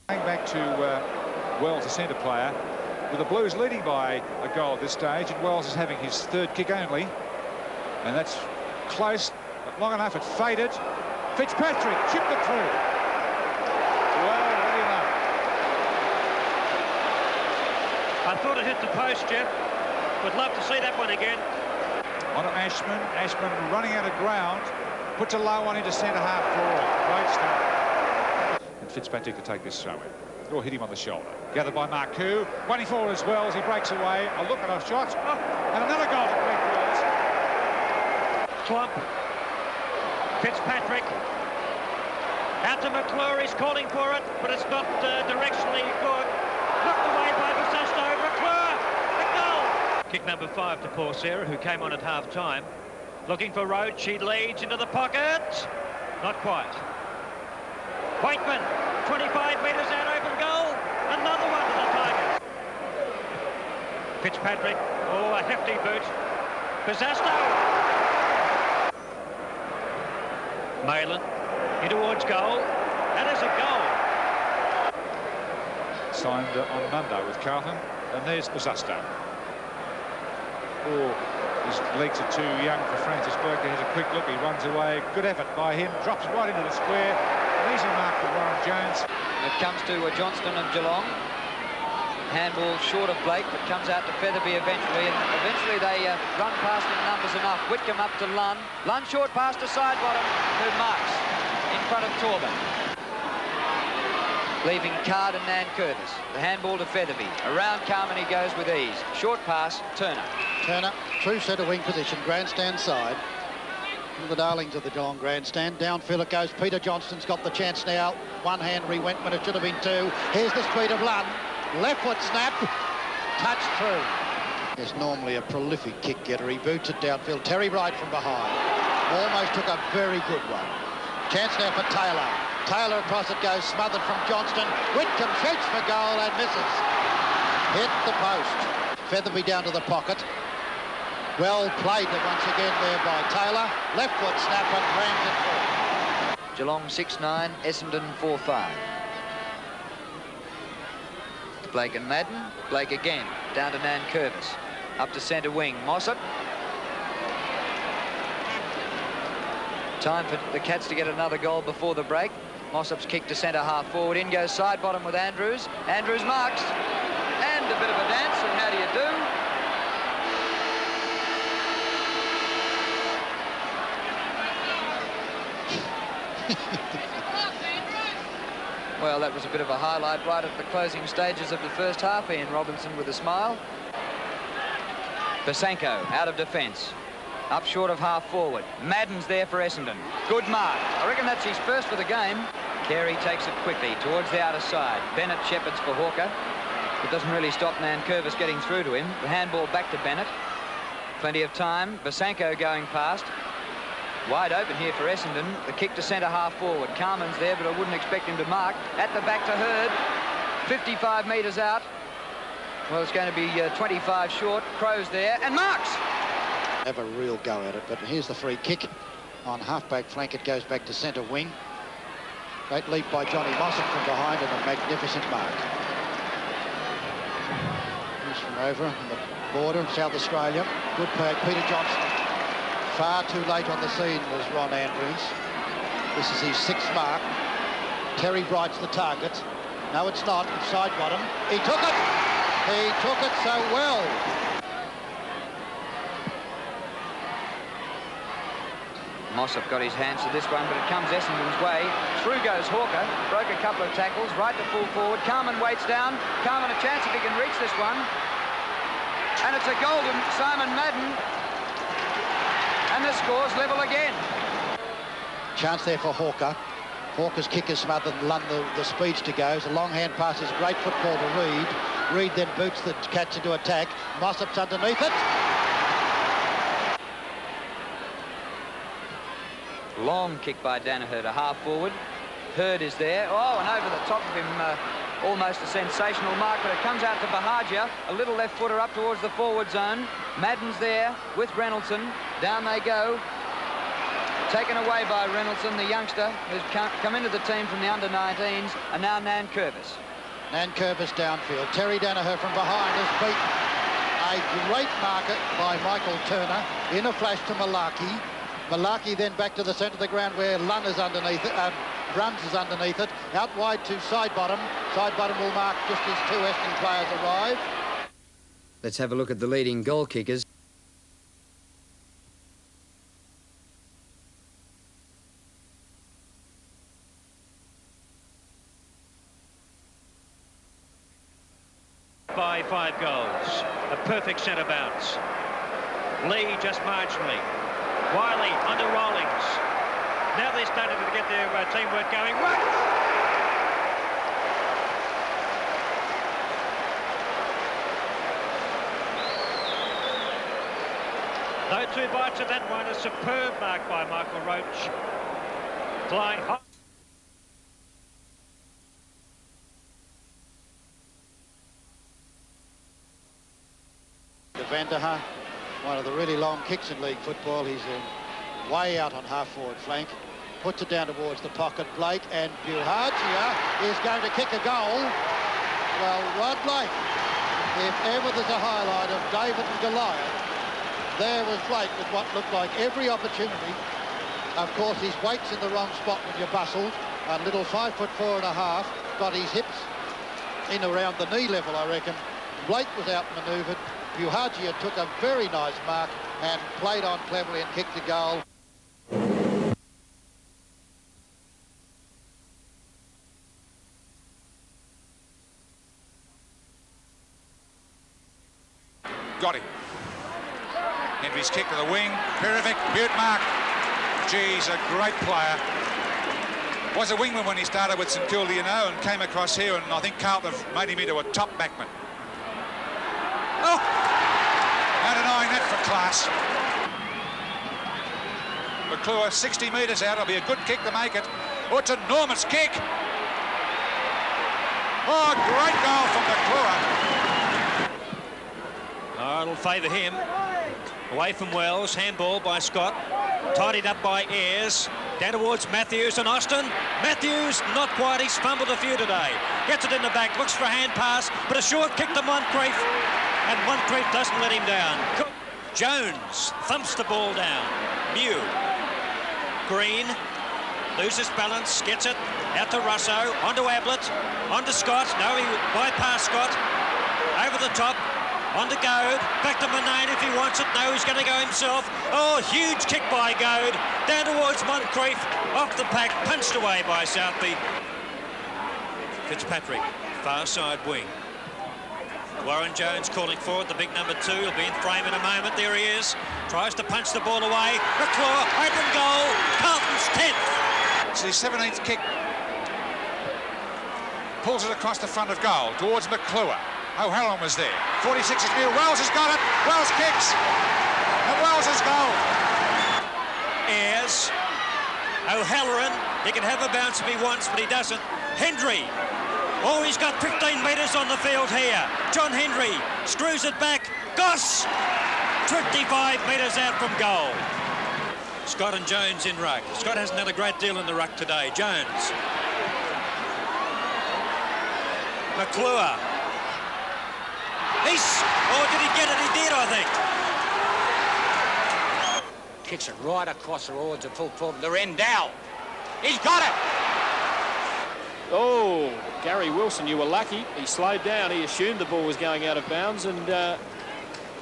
Going back to Wells, the centre player, with the Blues leading by a goal at this stage, and Wells is having his third kick only. And that's close, but long enough, it faded. Fitzpatrick chipped it through. Well, ready enough. I thought it hit the post, Jeff. Would love to see that one again. On to Ashman. Ashman running out of ground. Puts a low one into centre half forward. Great start. And Fitzpatrick to take this throw in. Or hit him on the shoulder. Gathered by Marcoux. Waiting forward as well as he breaks away. A look at a shot. Oh, and another goal to Greg Wells. Clump. Fitzpatrick. Out to McClure. He's calling for it, but it's not directionally good. Knocked away by Basesto. McClure. A goal. Kick number 5 to Paul Sarah, who came on at half-time. Looking for Roach. She leads into the pocket. Not quite. Waitman. 25 metres out, open goal. Another one to the Tigers. Fitzpatrick. Oh, a hefty boot. Basesto. Malin. In towards goal. That is a goal. Signed on Monday with Carlton. And there's Basesto. Oh, his legs are too young for Francis Burke. He has a quick look. He runs away. Good effort by him. Drops right into the square. An easy mark for Warren Jones. It comes to Johnston of Geelong. Handball short of Blake, but comes out to Featherby eventually. And eventually they run past in numbers enough. Whitcomb up to Lunn. Lunn short pass to Sidebottom, who marks in front of Torben. Leaving Card and Nankervis. The handball to Featherby. Around Carmody goes with ease. Short pass, Turner. Turner, true centre wing position, grandstand side. One of the darlings of the Geelong grandstand. Downfield it goes. Peter Johnston's got the chance now. One hand re-went when it should have been two. Here's the speed of Lunn. Left foot snap. Touched through. There's normally a prolific kick getter. He boots it downfield. Terry Wright from behind. Almost took a very good one. Chance now for Taylor. Taylor across it goes, smothered from Johnston. Whitcomb shoots for goal and misses. Hit the post. Featherby down to the pocket. Well played once again there by Taylor. Left foot snap and rams it through. Geelong 6-9, Essendon 4-5. Blake and Madden. Blake again. Down to Nankervis. Up to centre wing. Mossop. Time for the Cats to get another goal before the break. Mossop's kick to centre half forward. In goes Sidebottom with Andrews. Andrews marks. And a bit of a dance. And how do you do? Well, that was a bit of a highlight right at the closing stages of the first half. Ian Robinson with a smile. Basenko out of defence. Up short of half forward. Madden's there for Essendon. Good mark. I reckon that's his first for the game. Carey takes it quickly towards the outer side. Bennett shepherds for Hawker. It doesn't really stop Nankervis getting through to him. The handball back to Bennett. Plenty of time. Basenko going past. Wide open here for Essendon. The kick to centre half forward. Carman's there, but I wouldn't expect him to mark. At the back to Hurd. 55 metres out. Well, it's going to be 25 short. Crow's there and marks. Have a real go at it, but here's the free kick. On half-back flank, it goes back to centre wing. Great leap by Johnny Mossop from behind and a magnificent mark. Here's from over on the border, South Australia. Good play, Peter Johnston. Far too late on the scene was Ron Andrews. This is his 6th mark. Terry Bright's the target. No, it's not. It's Sidebottom. He took it. He took it so well. Mossop got his hands to this one, but it comes Essendon's way. Through goes Hawker. Broke a couple of tackles. Right to full forward. Carman waits down. Carman a chance if he can reach this one. And it's a goal to Simon Madden. And the score's level again. Chance there for Hawker. Hawker's kick is smothered and Lund the speedster goes. A long hand pass is great football to Reid. Reid then boots the Cats into attack. Mossop's underneath it. Long kick by Danaher to half forward. Hurd is there. Oh, and over the top of him, almost a sensational mark, but it comes out to Bahagia. A little left footer up towards the forward zone. Madden's there with Reynoldson. Down they go. Taken away by Reynoldson, the youngster who's come into the team from the under-19s, and now Nan Curvis. Nan Curvis downfield. Terry Danaher from behind has beaten a great marker by Michael Turner in a flash to Malaki. Malaki then back to the centre of the ground where Lunn is underneath it, Bruns is underneath it. Out wide to Sidebottom. Sidebottom will mark just as two Essendon players arrive. Let's have a look at the leading goal kickers. By 5 goals. A perfect centre bounce. Lee just marginally. Wiley under Rawlings. Now they're starting to get their teamwork going. Run! No two bites of that one. A superb mark by Michael Roach. Flying high. Vanderha, one of the really long kicks in league football. He's way out on half-forward flank. Puts it down towards the pocket. Blake and Buhagia is going to kick a goal. Well, Rod Blake, if ever there's a highlight of David and Goliath, there was Blake with what looked like every opportunity. Of course, his weight's in the wrong spot when you're bustled. A little 5'4½", got his hips in around the knee level, I reckon. Blake was outmanoeuvred. Buhagia took a very nice mark and played on cleverly and kicked the goal. Got him. Henry's kick to the wing. Perovic, Butte mark. Geez, a great player. Was a wingman when he started with St Kilda, you know, and came across here, and I think Carlton have made him into a top backman. Oh! How denying that for class. McClure 60 metres out. It'll be a good kick to make it. Oh, it's an enormous kick. Oh, great goal from McClure. Oh, it'll favour him. Away from Wells. Handball by Scott. Tidied up by Ayres. Down towards Matthews and Austin. Matthews, not quite. He's fumbled a few today. Gets it in the back. Looks for a hand pass. But a short kick to Moncrief. And Moncrief doesn't let him down. Jones thumps the ball down. Mew. Green loses balance, gets it out to Russo, onto Ablett, onto Scott. No, he bypassed Scott. Over the top, onto Goad. Back to Manane if he wants it. No, he's going to go himself. Oh, huge kick by Goad. Down towards Moncrief. Off the pack, punched away by Southby. Fitzpatrick, far side wing. Warren Jones calling forward, the big number 2. He'll be in frame in a moment. There he is. Tries to punch the ball away. McClure, open goal. Carlton's 10th. It's his 17th kick. Pulls it across the front of goal towards McClure. O'Halloran was there. 46 is near. Wells has got it. Wells kicks. And Wells has goal. Ayres. O'Halloran. He can have a bounce if he wants, but he doesn't. Hendry. Oh, he's got 15 metres on the field here. John Hendry screws it back. Goss! 25 metres out from goal. Scott and Jones in ruck. Scott hasn't had a great deal in the ruck today. Jones. McClure. Oh, did he get it? He did, I think. Kicks it right across the road to full forward. The Rendell. He's got it! Oh, Gary Wilson, you were lucky. He slowed down. He assumed the ball was going out of bounds, and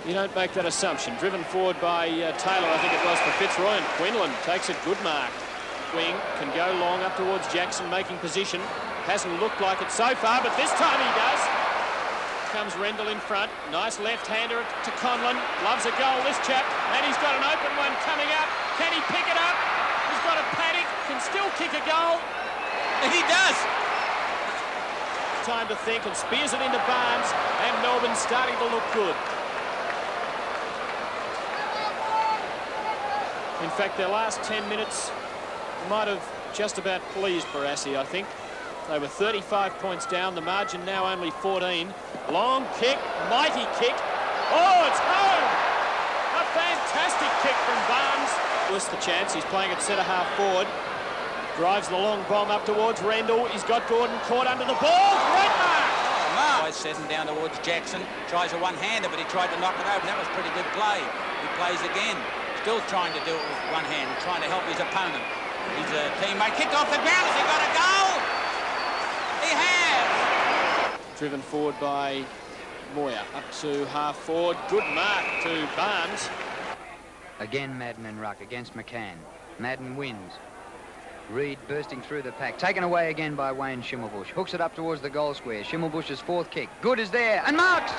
you don't make that assumption. Driven forward by Taylor, I think it was, for Fitzroy, and Quinlan takes a good mark. Wing can go long up towards Jackson, making position. Hasn't looked like it so far, but this time he does. Comes Rendell in front. Nice left-hander to Conlon. Loves a goal, this chap, and he's got an open one coming up. Can he pick it up? He's got a paddock, can still kick a goal. And he does. Time to think, and spears it into Barnes, and Melbourne's starting to look good. In fact, their last 10 minutes might have just about pleased Barassi, I think. They were 35 points down, the margin now only 14. Long kick, mighty kick. Oh, it's home! A fantastic kick from Barnes. Lewis the chance. He's playing at centre half forward. Drives the long bomb up towards Rendell. He's got Gordon caught under the ball. Great mark! Tries setting down towards Jackson. Tries a one-hander, but he tried to knock it over. That was pretty good play. He plays again. Still trying to do it with one hand, trying to help his opponent. His teammate kicked off the ground. Has he got a goal? He has! Driven forward by Moyer. Up to half forward. Good mark to Barnes. Again Madden and ruck against McCann. Madden wins. Reed bursting through the pack. Taken away again by Wayne Schimmelbusch. Hooks it up towards the goal square. Schimmelbusch's fourth kick. Good is there. And marks!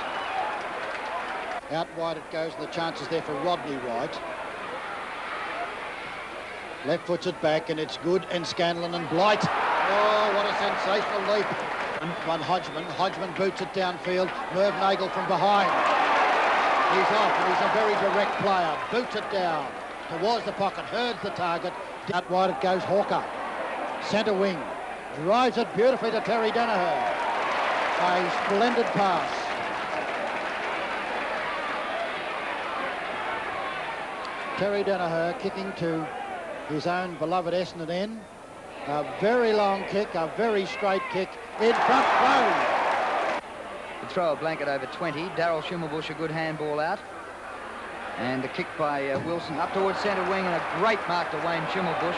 Out wide it goes, and the chance is there for Rodney White. Left foots it back, and it's good. And Scanlon and Blight. Oh, what a sensational leap. One Hodgman. Hodgman boots it downfield. Merv Nagel from behind. He's off, and he's a very direct player. Boots it down towards the pocket. Herds the target. Out wide it goes, Hawker. Centre wing. Drives it beautifully to Terry Danaher. A splendid pass. Terry Danaher kicking to his own beloved Essendon. A very long kick, a very straight kick in front row. To throw a blanket over 20. Daryl Schimmelbusch, a good handball out. And the kick by Wilson up towards centre wing, and a great mark to Wayne Schimmelbusch,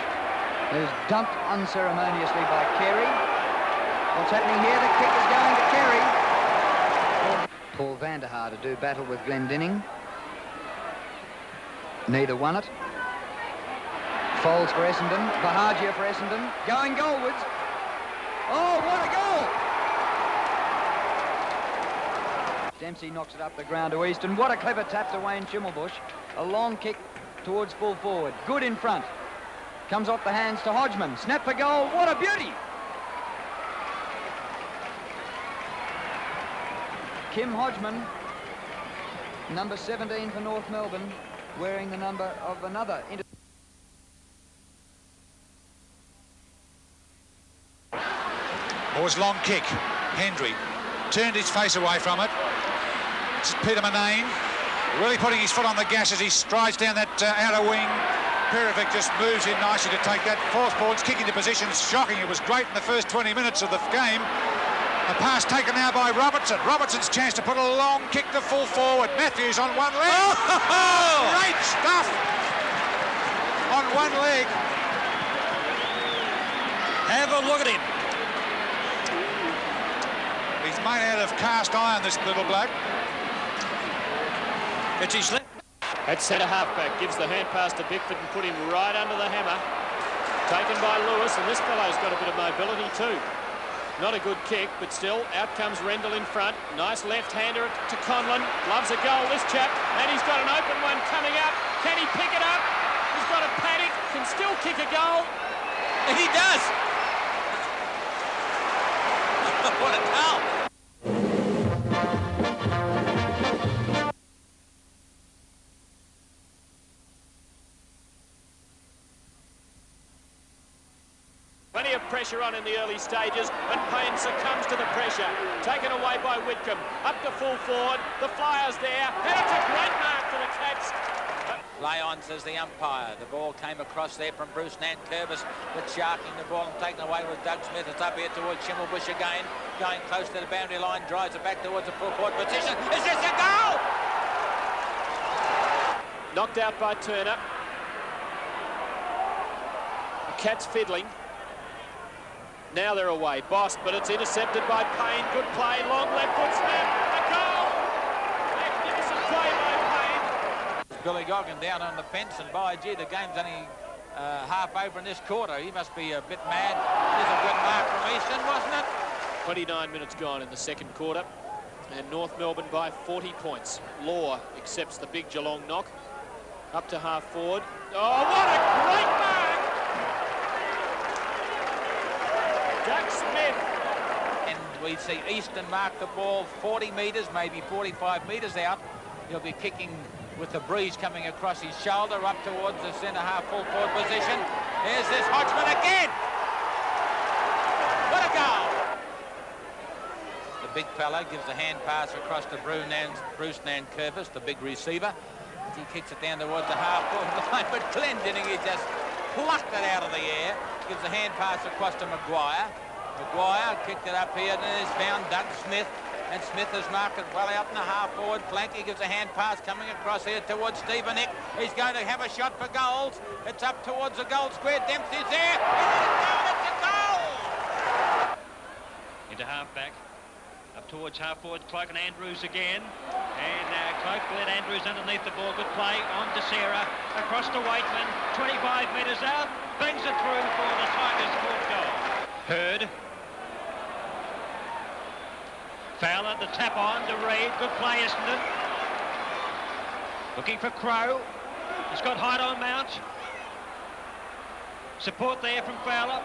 who's dumped unceremoniously by Carey. What's happening here? The kick is going to Carey. Paul Vanderhaar to do battle with Glendinning. Neither won it. Folds for Essendon. Bahagia for Essendon. Going goalwards. Oh, what a goal! Dempsey knocks it up the ground to Easton. What a clever tap to Wayne Schimmelbusch. A long kick towards full forward. Good in front. Comes off the hands to Hodgman. Snap for goal. What a beauty! Kim Hodgman, number 17 for North Melbourne, wearing the number of another. Moore's long kick. Hendry turned his face away from it. It's Peter Manane really putting his foot on the gas as he strides down that outer wing. Perovic just moves in nicely to take that. Fourth ball's kick into position. Shocking. It was great in the first 20 minutes of the game. A pass taken now by Robertson. Robertson's chance to put a long kick to full forward. Matthews on one leg. Oh! Great stuff on one leg. Have a look at him. He's made out of cast iron, this little bloke. It's his left. At centre halfback, gives the hand pass to Bickford and put him right under the hammer. Taken by Lewis, and this fellow's got a bit of mobility too. Not a good kick, but still, out comes Rendell in front. Nice left-hander to Conlon. Loves a goal, this chap. And he's got an open one coming up. Can he pick it up? He's got a paddock, can still kick a goal. And he does. What a goal. Plenty of pressure on in the early stages, and Payne succumbs to the pressure. Taken away by Whitcomb. Up to full forward. The Flyers there. And it's a great mark for the Cats. Play on, says the umpire. The ball came across there from Bruce Nankervis, but sharking the ball and taken away with Doug Smith. It's up here towards Schimmelbusch again. Going close to the boundary line. Drives it back towards the full forward position. Is this a goal? Knocked out by Turner. The Cats fiddling. Now they're away. Boss, but it's intercepted by Payne. Good play. Long left foot snap. A goal! Magnificent play by Payne. Billy Goggin down on the fence, and by gee, the game's only half over in this quarter. He must be a bit mad. There's a good mark from Easton, wasn't it? 29 minutes gone in the second quarter, and North Melbourne by 40 points. Law accepts the big Geelong knock. Up to half forward. Oh, what a great mark! Doug Smith. And we see Easton mark the ball 40 metres, maybe 45 metres out. He'll be kicking with the breeze coming across his shoulder up towards the centre half full forward position. Here's this Hodgman again. What a goal! The big fella gives the hand pass across to Bruce Nankervis, the big receiver. He kicks it down towards the half-forward line, but Glendinning, he just plucked it out of the air. Gives a hand pass across to Maguire. Maguire kicked it up here, and then he's found Doug Smith. And Smith has marked it well out in the half-forward flank. He gives a hand pass coming across here towards Stephen Nick. He's going to have a shot for goals. It's up towards the goal square. Dempsey's there. It's a goal! Into half-back. Up towards half-forward, Cloak and Andrews again. And Cloak led Andrews underneath the ball. Good play on to Sarah. Across to Waitman. 25 metres out. Bangs it through for the Tigers' fourth goal. Hurd. Fowler, the tap on to Reid. Good play, Essendon. Looking for Crow. He's got height on Mount. Support there from Fowler.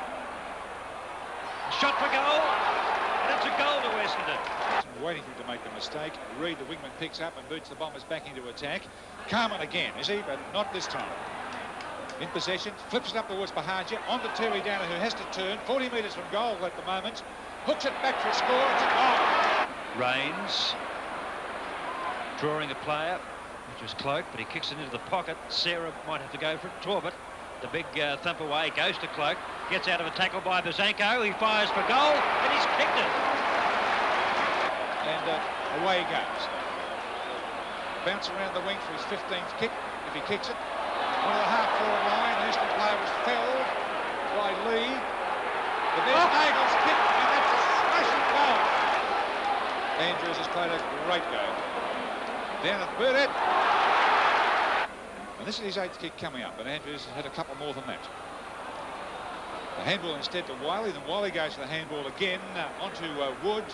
Shot for goal. And it's a goal to Essendon. Waiting for him to make the mistake. Reid, the wingman, picks up and boots the Bombers back into attack. Carman again, is he? But not this time. In possession, flips it up towards Bahagia. On to Terry Downer, who has to turn. 40 metres from goal at the moment. Hooks it back for a score. It's a goal. Rains drawing a player, which was Cloak, but he kicks it into the pocket. Sarah might have to go for it. Torbett, the big thump away, goes to Cloak, gets out of a tackle by Bazanko. He fires for goal, and he's kicked it. And away he goes. Bounce around the wing for his 15th kick, if he kicks it. One of the half-forward line, the Eastern player was felled by Lee. But there's Nagel's kick, and that's a smashing goal. Andrews has played a great game. Down at Burdett. And this is his 8th kick coming up, and Andrews has had a couple more than that. The handball instead to Wiley, then Wiley goes to the handball again, onto Wood.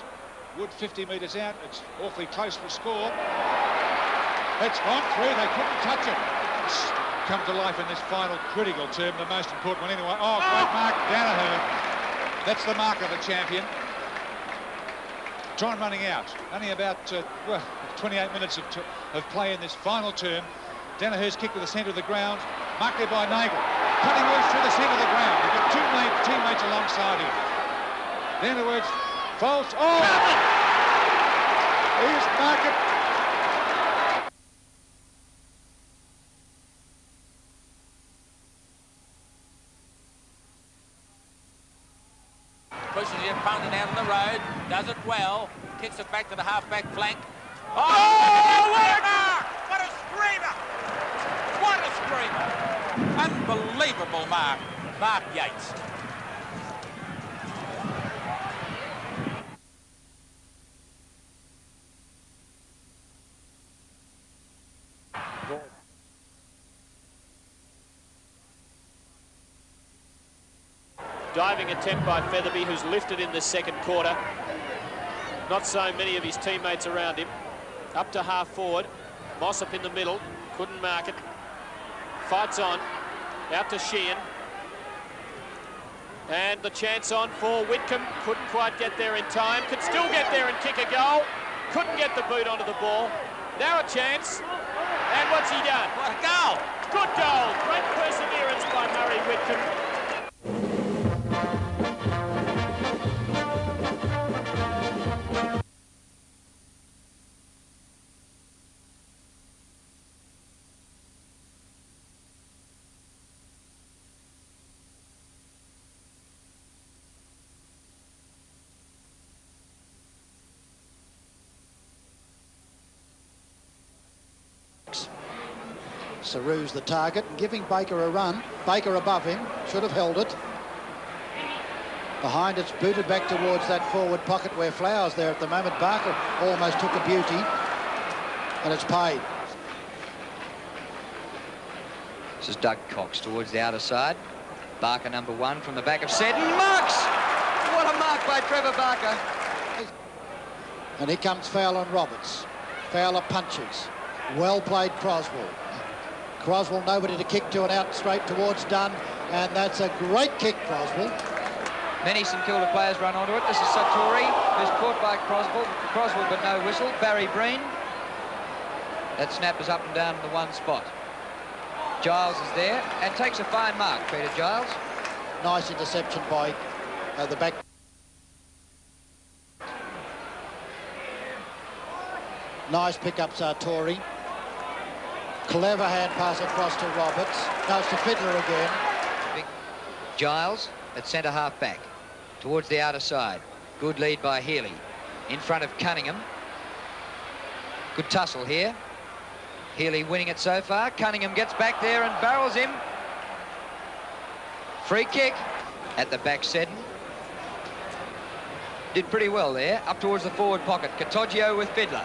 Wood 50 metres out, it's awfully close for a score. It's gone through, they couldn't touch it. It's come to life in this final critical term, the most important one anyway. Oh, great mark, Danaher. That's the mark of the champion. Time running out. Only about 28 minutes of play in this final term. Danaher's kick to the centre of the ground. Marked there by Nagel. Cutting loose through the centre of the ground. We've got two teammates alongside him. Down towards Foltz. Oh! Here's Market. Pushes the opponent out on the road, does it well, kicks it back to the half-back flank. Oh, what a mark! What a screamer! What a screamer! Unbelievable mark, Mark Yates. Diving attempt by Featherby, who's lifted in the second quarter. Not so many of his teammates around him. Up to half forward. Mossop in the middle. Couldn't mark it. Fights on. Out to Sheehan. And the chance on for Whitcomb. Couldn't quite get there in time. Could still get there and kick a goal. Couldn't get the boot onto the ball. Now a chance. And what's he done? What a goal! Good goal. Great perseverance by Murray Whitcomb. Saru's the target and giving Baker a run. Baker above him, should have held it. Behind, it's booted back towards that forward pocket where Flowers there at the moment. Barker almost took a beauty, and it's paid. This is Doug Cox towards the outer side. Barker number 1 from the back of Seddon. Marks! What a mark by Trevor Barker. And here comes Fowler and Roberts. Fowler punches. Well played Croswell. Croswell nobody to kick to and out straight towards Dunn. And that's a great kick, Croswell. Many St Kilda players run onto it. This is Satori, who's caught by Croswell, but no whistle. Barry Breen. That snap is up and down in the one spot. Giles is there and takes a fine mark, Peter Giles. Nice interception by the back. Nice pick up, Sartori. Clever hand pass across to Roberts. No, it's to Fiddler again. Giles at centre half back towards the outer side. Good lead by Healy in front of Cunningham. Good tussle here. Healy winning it so far. Cunningham gets back there and barrels him. Free kick at the back. Seddon did pretty well there. Up towards the forward pocket. Katoggio with Fiddler.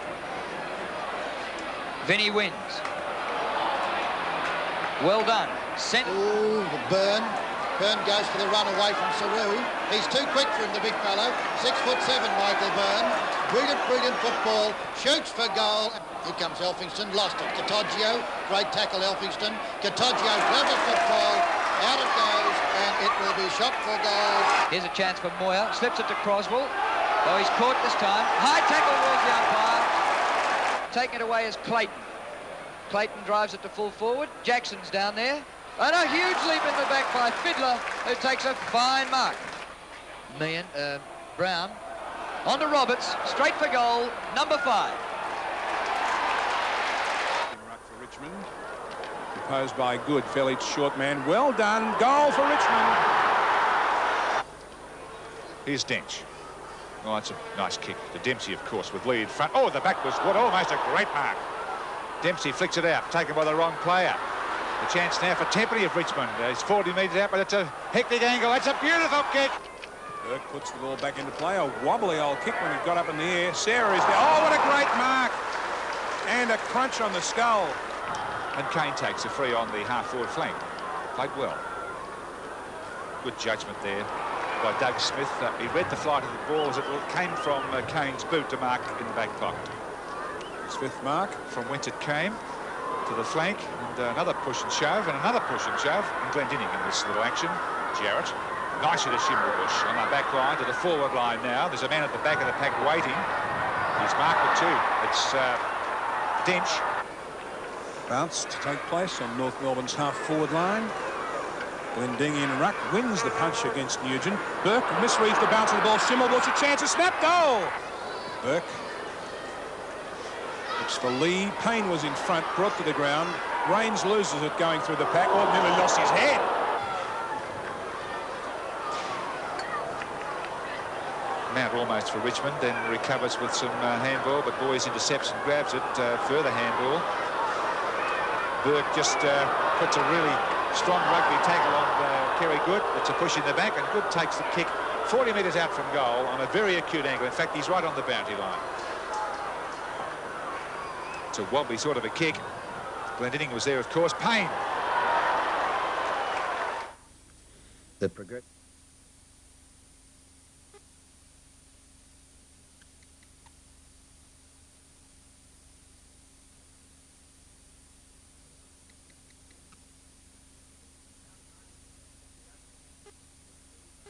Vinny wins. Well done. Ooh, the Byrne. Byrne goes for the run away from Saru. He's too quick for him, the big fellow. 6'7", Michael Byrne. Brilliant, brilliant football. Shoots for goal. Here comes Elphingston. Lost it. Katoggio. Great tackle, Elphingston. Katoggio, clever football. Out it goes, and it will be shot for goal. Here's a chance for Moyer. Slips it to Croswell. Oh, he's caught this time. High tackle was the umpire. Taking it away is Clayton. Clayton drives it to full forward. Jackson's down there. And a huge leap in the back by Fiddler, who takes a fine mark. Brown. On to Roberts. Straight for goal. Number 5. Ruck for Richmond. Proposed by Good. Fairly short man. Well done. Goal for Richmond. Here's Dench. Oh, that's a nice kick to Dempsey, of course, with Lee in front. Oh, the back was what? Almost a great mark. Dempsey flicks it out, taken by the wrong player. The chance now for Tempany of Richmond. He's 40 metres out, but it's a hectic angle. That's a beautiful kick. Burke puts the ball back into play. A wobbly old kick when it got up in the air. Sarah is there. Oh, what a great mark. And a crunch on the skull. And Kane takes a free on the half-forward flank. Played well. Good judgment there by Doug Smith. He read the flight of the ball as it came from Kane's boot to mark in the back pocket. Smith mark. From whence it came to the flank, and another push and shove, and another push and shove, and Glendinning in this little action. Jarrett, nicely to Schimmelbusch on the back line to the forward line now. There's a man at the back of the pack waiting. He's marked it too. It's Dench. Bounce to take place on North Melbourne's half-forward line. Glendinning in ruck wins the punch against Nugent. Burke misreads the bounce of the ball. Schimmelbusch a chance, a snap goal. Burke. Looks for Lee. Payne was in front, brought to the ground. Rains loses it going through the pack. Oh, nearly lost his head. Mount almost for Richmond, then recovers with some handball, but Boys intercepts and grabs it. Further handball. Burke just puts a really strong rugby tackle on Kerry Good. It's a push in the back, and Good takes the kick 40 metres out from goal on a very acute angle. In fact, he's right on the boundary line. It's a wobbly sort of a kick. Glendinning was there, of course. Payne.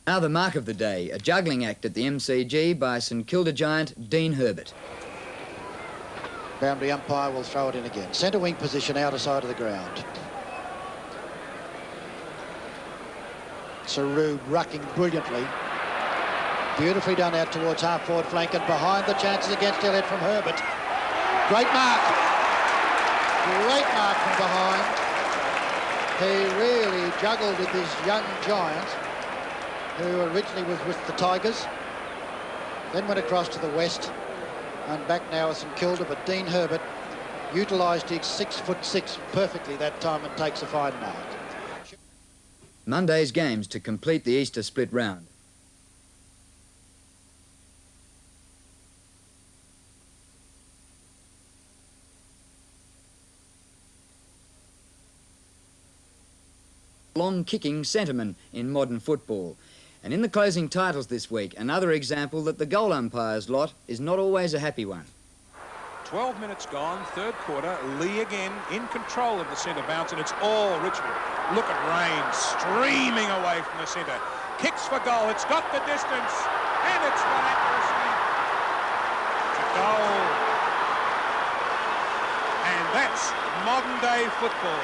Now the mark of the day, a juggling act at the MCG by St Kilda giant Dean Herbert. Boundary umpire will throw it in again. Centre wing position, outer side of the ground. Saru rucking brilliantly. Beautifully done out towards half-forward flank and behind the chances against Elliott from Herbert. Great mark. Great mark from behind. He really juggled with this young giant who originally was with the Tigers, then went across to the west and back now at St Kilda, but Dean Herbert utilised his 6'6" perfectly that time and takes a fine mark. Monday's games to complete the Easter split round. Long-kicking centreman in modern football. And in the closing titles this week, another example that the goal umpire's lot is not always a happy one. 12 minutes gone, third quarter. Lee again in control of the centre bounce, and it's all Richmond. Look at Rains streaming away from the centre. Kicks for goal. It's got the distance, and it's got accuracy. It's a goal. And that's modern-day football.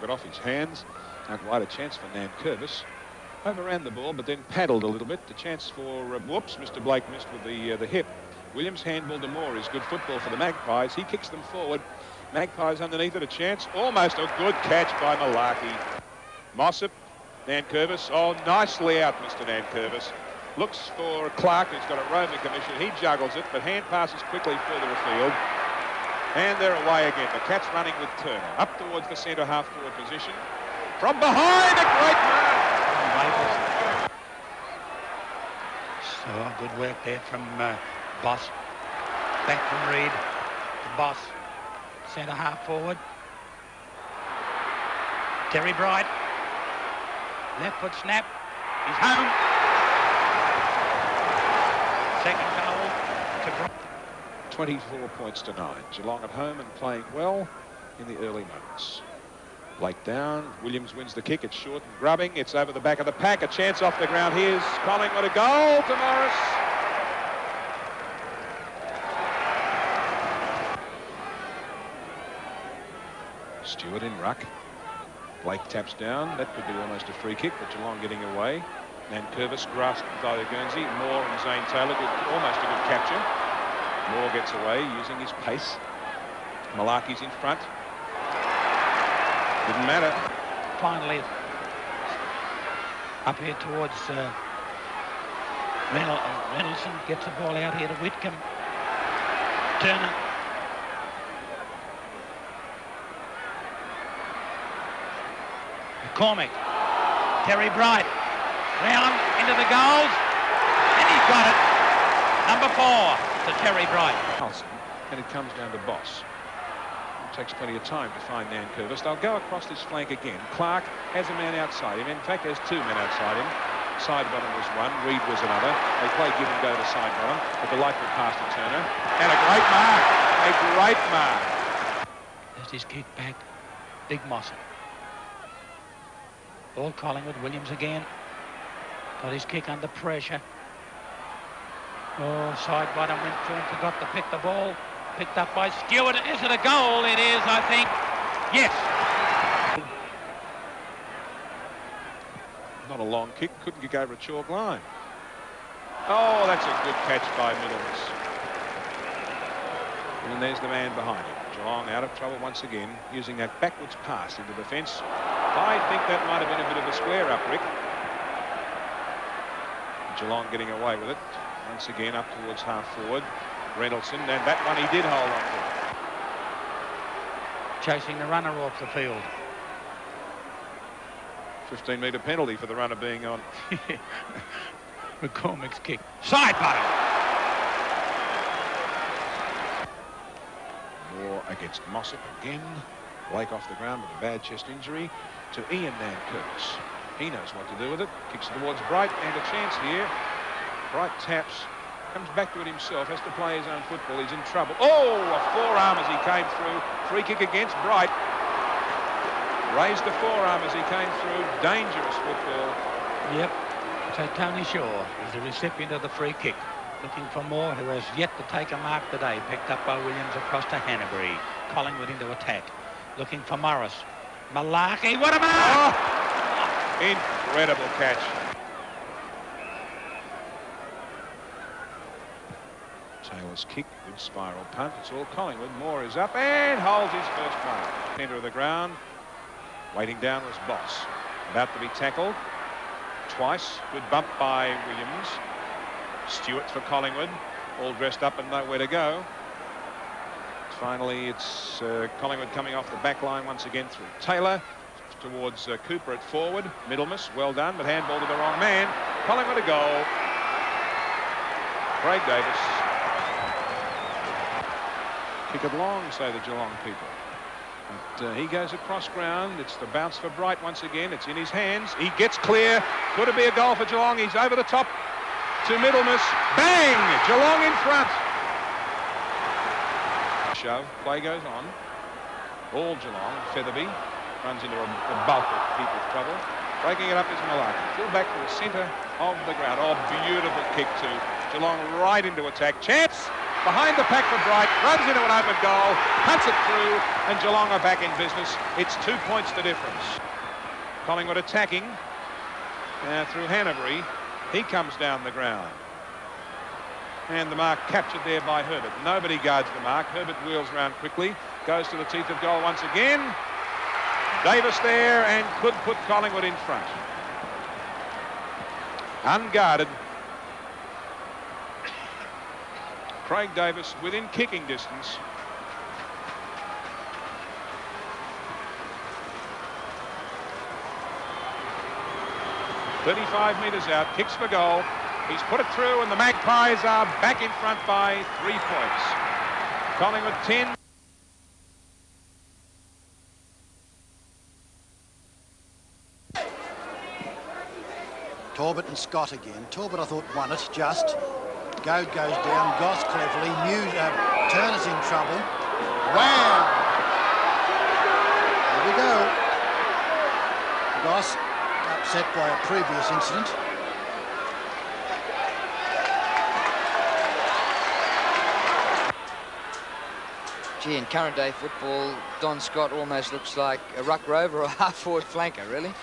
took it off his hands. Out wide, a chance for Nankervis. Overran the ball, but then paddled a little bit. The chance for, whoops, Mr. Blake missed with the hip. Williams handball to Moore is good football for the Magpies. He kicks them forward. Magpies underneath it, a chance. Almost a good catch by Malarkey. Mossop, Nankervis. Oh, nicely out, Mr. Nankervis. Looks for Clark, who's got a roaming commission. He juggles it, but hand passes quickly further afield. And they're away again. The Cats running with Turner. Up towards the centre half-forward position. From behind, a great mark. So good work there from Boss. Back from Reid to Boss. Centre half forward. Terry Bright. Left foot snap. He's home. Second goal to Bright. 24 points to 9. Geelong at home and playing well in the early moments. Blake down. Williams wins the kick. It's short and grubbing. It's over the back of the pack. A chance off the ground. Here's Collingwood. A goal to Morris. Stewart in ruck. Blake taps down. That could be almost a free kick, but Geelong getting away. Nankervis grasped by Guernsey. Moore and Zane Taylor. Almost a good capture. Moore gets away using his pace. Malarkey's in front. Didn't matter. Finally, up here towards Reynoldsson gets the ball out here to Whitcomb. Turner. McCormick. Terry Bright. Round into the goals. And he's got it. Number 4 to Terry Bright. And it comes down to Boss. It takes plenty of time to find Nankervis. They'll go across this flank again. Clark has a man outside him. In fact, there's 2 men outside him. Side bottom was one. Reid was another. They play give and go to side bottom. A delightful pass to Turner. And a great mark. A great mark. There's his kick back. Big Mossop. All Collingwood. Williams again. Got his kick under pressure. Oh, side bottom went through and forgot to pick the ball. Picked up by Stewart. Is it a goal? It is, I think. Yes. Not a long kick. Couldn't kick over a chalk line. Oh, that's a good catch by Middlemas. And there's the man behind him. Geelong out of trouble once again, using that backwards pass into defence. I think that might have been a bit of a square up, Rick. Geelong getting away with it. Once again up towards half forward. Reynoldsson, and that one he did hold on to. Chasing the runner off the field. 15-metre penalty for the runner being on. McCormick's kick. Side bottom. Moore against Mossop again. Blake off the ground with a bad chest injury to Ian Nankervis. He knows what to do with it. Kicks it towards Bright, and a chance here. Bright taps. Comes back to it himself, has to play his own football. He's in trouble. Oh, a forearm as he came through. Free kick against Bright. Raised the forearm as he came through. Dangerous football. Yep. So Tony Shaw is the recipient of the free kick. Looking for Moore, who has yet to take a mark today. Picked up by Williams across to Hanbury. Collingwood into attack. Looking for Morris. Malarkey, what a mark! Oh, incredible catch. Taylor's kick, good spiral punt. It's all Collingwood. Moore is up and holds his first mark. Centre of the ground. Waiting down was Boss. About to be tackled. Twice. Good bump by Williams. Stewart for Collingwood. All dressed up and nowhere to go. Finally, it's Collingwood coming off the back line once again through Taylor. Towards Cooper at forward. Middlemas, well done, but handball to the wrong man. Collingwood a goal. Craig Davis. Kick it long, say the Geelong people. But he goes across ground. It's the bounce for Bright once again. It's in his hands. He gets clear. Could it be a goal for Geelong? He's over the top to Middlemas. Bang! Geelong in front. Shove. Play goes on. All Geelong. Featherby runs into a bulk of people's trouble. Breaking it up is Malarkey. Full back to the centre of the ground. Oh, beautiful kick too. Geelong right into attack. Chance! behind the pack for Bright, runs into an open goal, cuts it through, and Geelong are back in business. It's 2 points to difference. Collingwood attacking through Hanbury. He comes down the ground. And the mark captured there by Herbert. Nobody guards the mark. Herbert wheels round quickly, goes to the teeth of goal once again. Davis there and could put Collingwood in front. Unguarded. Craig Davis within kicking distance. .35 metres out, kicks for goal. He's put it through and the Magpies are back in front by 3 points. Collingwood 10. Torbett and Scott again. Torbett, I thought, won it just. Goad goes down, Goss cleverly. Turner's in trouble. Wow! There we go. Goss upset by a previous incident. Gee, in current day football, Don Scott almost looks like a ruck rover or a half-forward flanker, really.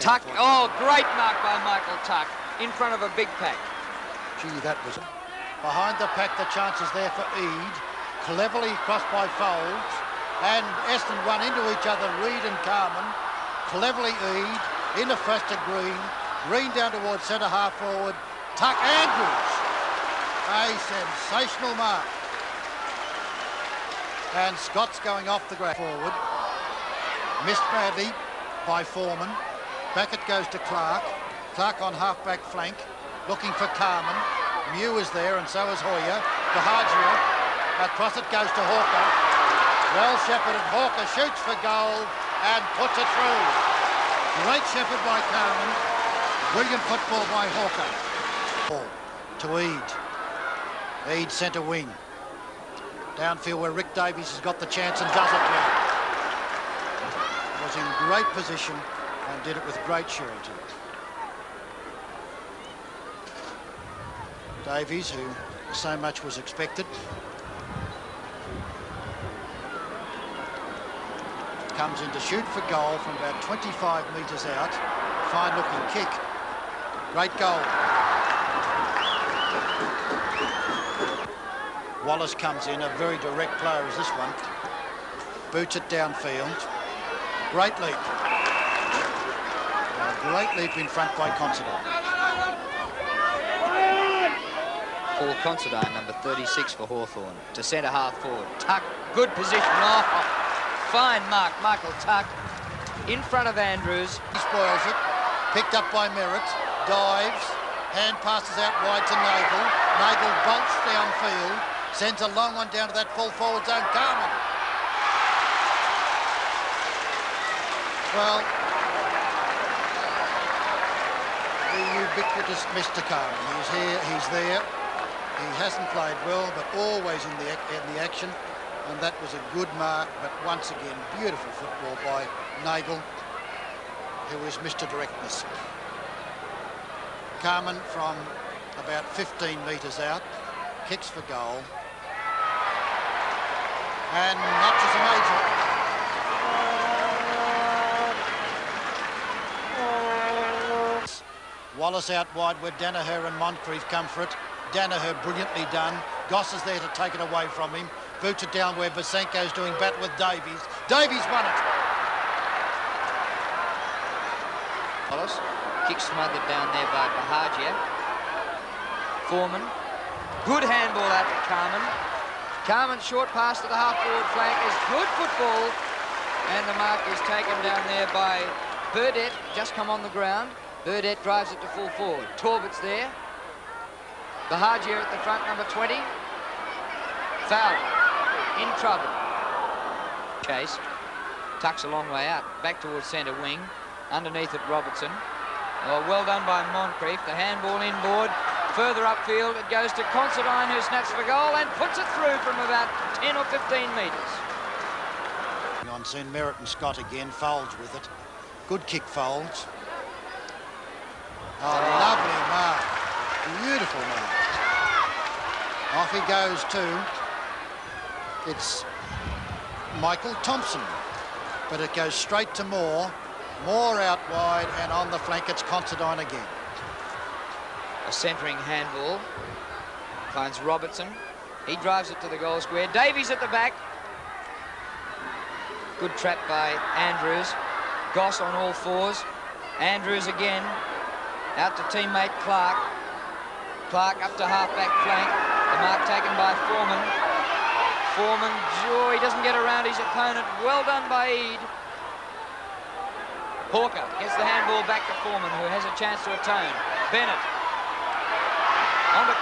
Tuck, oh, great mark by Michael Tuck in front of a big pack. Gee, that was it. Behind the pack, the chances there for Eade. Cleverly crossed by Folds. And Essendon run into each other, Reid and Carman. Cleverly Eade into first to Green. Green down towards centre half forward. Tuck Andrews. A sensational mark. And Scott's going off the ground forward. Missed badly by Foreman. Back it goes to Clark. Clark on half-back flank, looking for Carman. Mew is there, and so is Hoyer. Bahajia. Across it goes to Hawker. Well shepherded. Hawker shoots for goal and puts it through. Great shepherd by Carman. Brilliant football by Hawker. Ball to Eade. Eade centre wing. Downfield where Rick Davies has got the chance and does it well. Was in great position and did it with great surety. Davies, who so much was expected, comes in to shoot for goal from about 25 metres out. Fine looking kick. Great goal. Wallace comes in, a very direct player as this one. Boots it downfield. Great leap. A great leap in front by Considine. Paul Considine, number 36 for Hawthorn, to centre half forward. Tuck, good position. Oh, fine mark, Michael Tuck. In front of Andrews. He spoils it. Picked up by Merritt. Dives. Hand passes out wide to Nagel. Nagel bolts downfield. Sends a long one down to that full forward zone. Carman. Well, the ubiquitous Mr. Carman. He's here, he's there. He hasn't played well, but always in the action. And that was a good mark, but once again, beautiful football by Nagel, who is Mr. Directness. Carman from about 15 metres out, kicks for goal. And notches a major. Wallace out wide where Danaher and Moncrief come for it. Danaher brilliantly done. Goss is there to take it away from him. Boots it down where Basenko's doing battle with Davies. Davies won it. Wallace, kick smothered down there by Bahajia. Foreman, good handball out to Carman. Carman short pass to the half-forward flank is good football. And the mark is taken down there by Burdett, just come on the ground. Burdett drives it to full forward. Torbert's there. Bahajia at the front, number 20. Foul. In trouble. Chase. Tucks a long way out. Back towards centre wing. Underneath it, Robertson. Oh, well done by Moncrief. The handball inboard. Further upfield, it goes to Considine, who snaps for goal and puts it through from about 10 or 15 metres. On soon, Merritt and Scott again. Folds with it. Good kick, Folds. Oh, lovely mark. Beautiful mark. Off he goes too. It's Michael Thompson, but it goes straight to Moore. Moore out wide, and on the flank it's Considine again. A centering handball. Finds Robertson. He drives it to the goal square. Davies at the back. Good trap by Andrews. Goss on all fours. Andrews again. Out to teammate Clark. Clark up to half-back flank. The mark taken by Foreman. Foreman, he doesn't get around his opponent. Well done by Eade. Hawker gets the handball back to Foreman, who has a chance to atone. Bennett. On to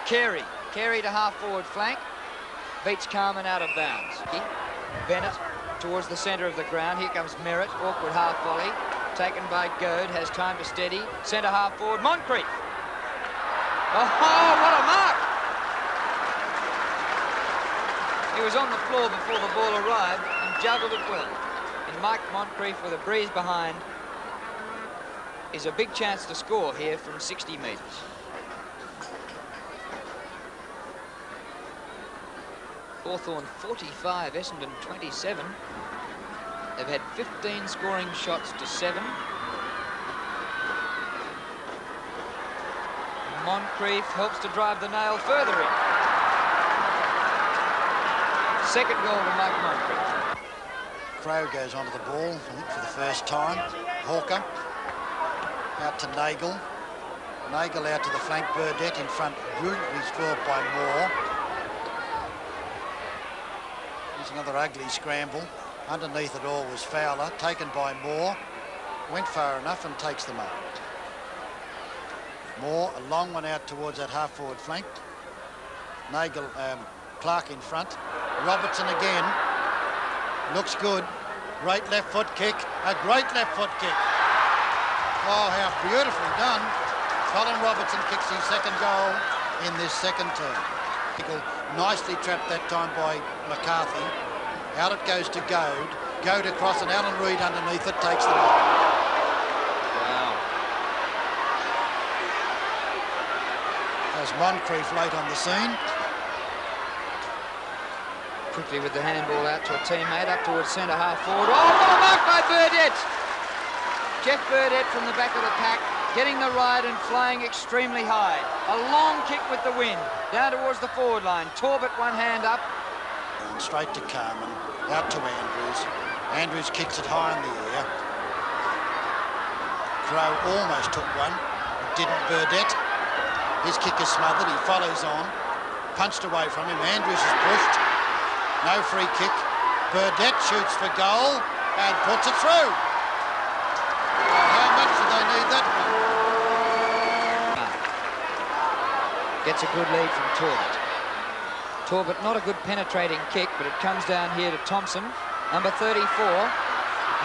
Carey. Carey to half-forward flank. Beats Carman out of bounds. Bennett towards the centre of the ground. Here comes Merritt. Awkward half volley. Taken by Goad. Has time to steady. Centre half forward. Moncrief. Oh, what a mark! He was on the floor before the ball arrived and juggled it well. And Mike Moncrief, with a breeze behind, is a big chance to score here from 60 metres. Hawthorn 45, Essendon 27. They've had 15 scoring shots to 7. Moncrief helps to drive the nail further in. Second goal to Mike Moncrief. Crow goes onto the ball, I think, for the first time. Hawker out to Nagel. Nagel out to the flank. Burdett in front, brilliantly scored by Moore. There's another ugly scramble. Underneath it all was Fowler, taken by Moore. Went far enough and takes the mark. Moore, a long one out towards that half-forward flank. Nagel, Clark in front. Robertson again. Looks good. Great left foot kick. A great left foot kick. Oh, how beautifully done. Colin Robertson kicks his second goal in this second term. Nicely trapped that time by McCarthy. Out it goes to Goad. Goad across, and Alan Reid underneath it takes the mark. Wow. There's Moncrief late on the scene. Quickly with the handball out to a teammate, up towards centre half forward. Oh, what a mark by Burdett! Jeff Burdett from the back of the pack, getting the ride and flying extremely high. A long kick with the wind, down towards the forward line. Torbett one hand up. And straight to Carman, out to Andrews. Andrews kicks it high in the air. Crow almost took one, but didn't. Burdett. His kick is smothered, he follows on. Punched away from him, Andrews is pushed. No free kick. Burdett shoots for goal and puts it through. How much do they need that one? Gets a good lead from Torbett. Torbett, not a good penetrating kick, but it comes down here to Thompson. Number 34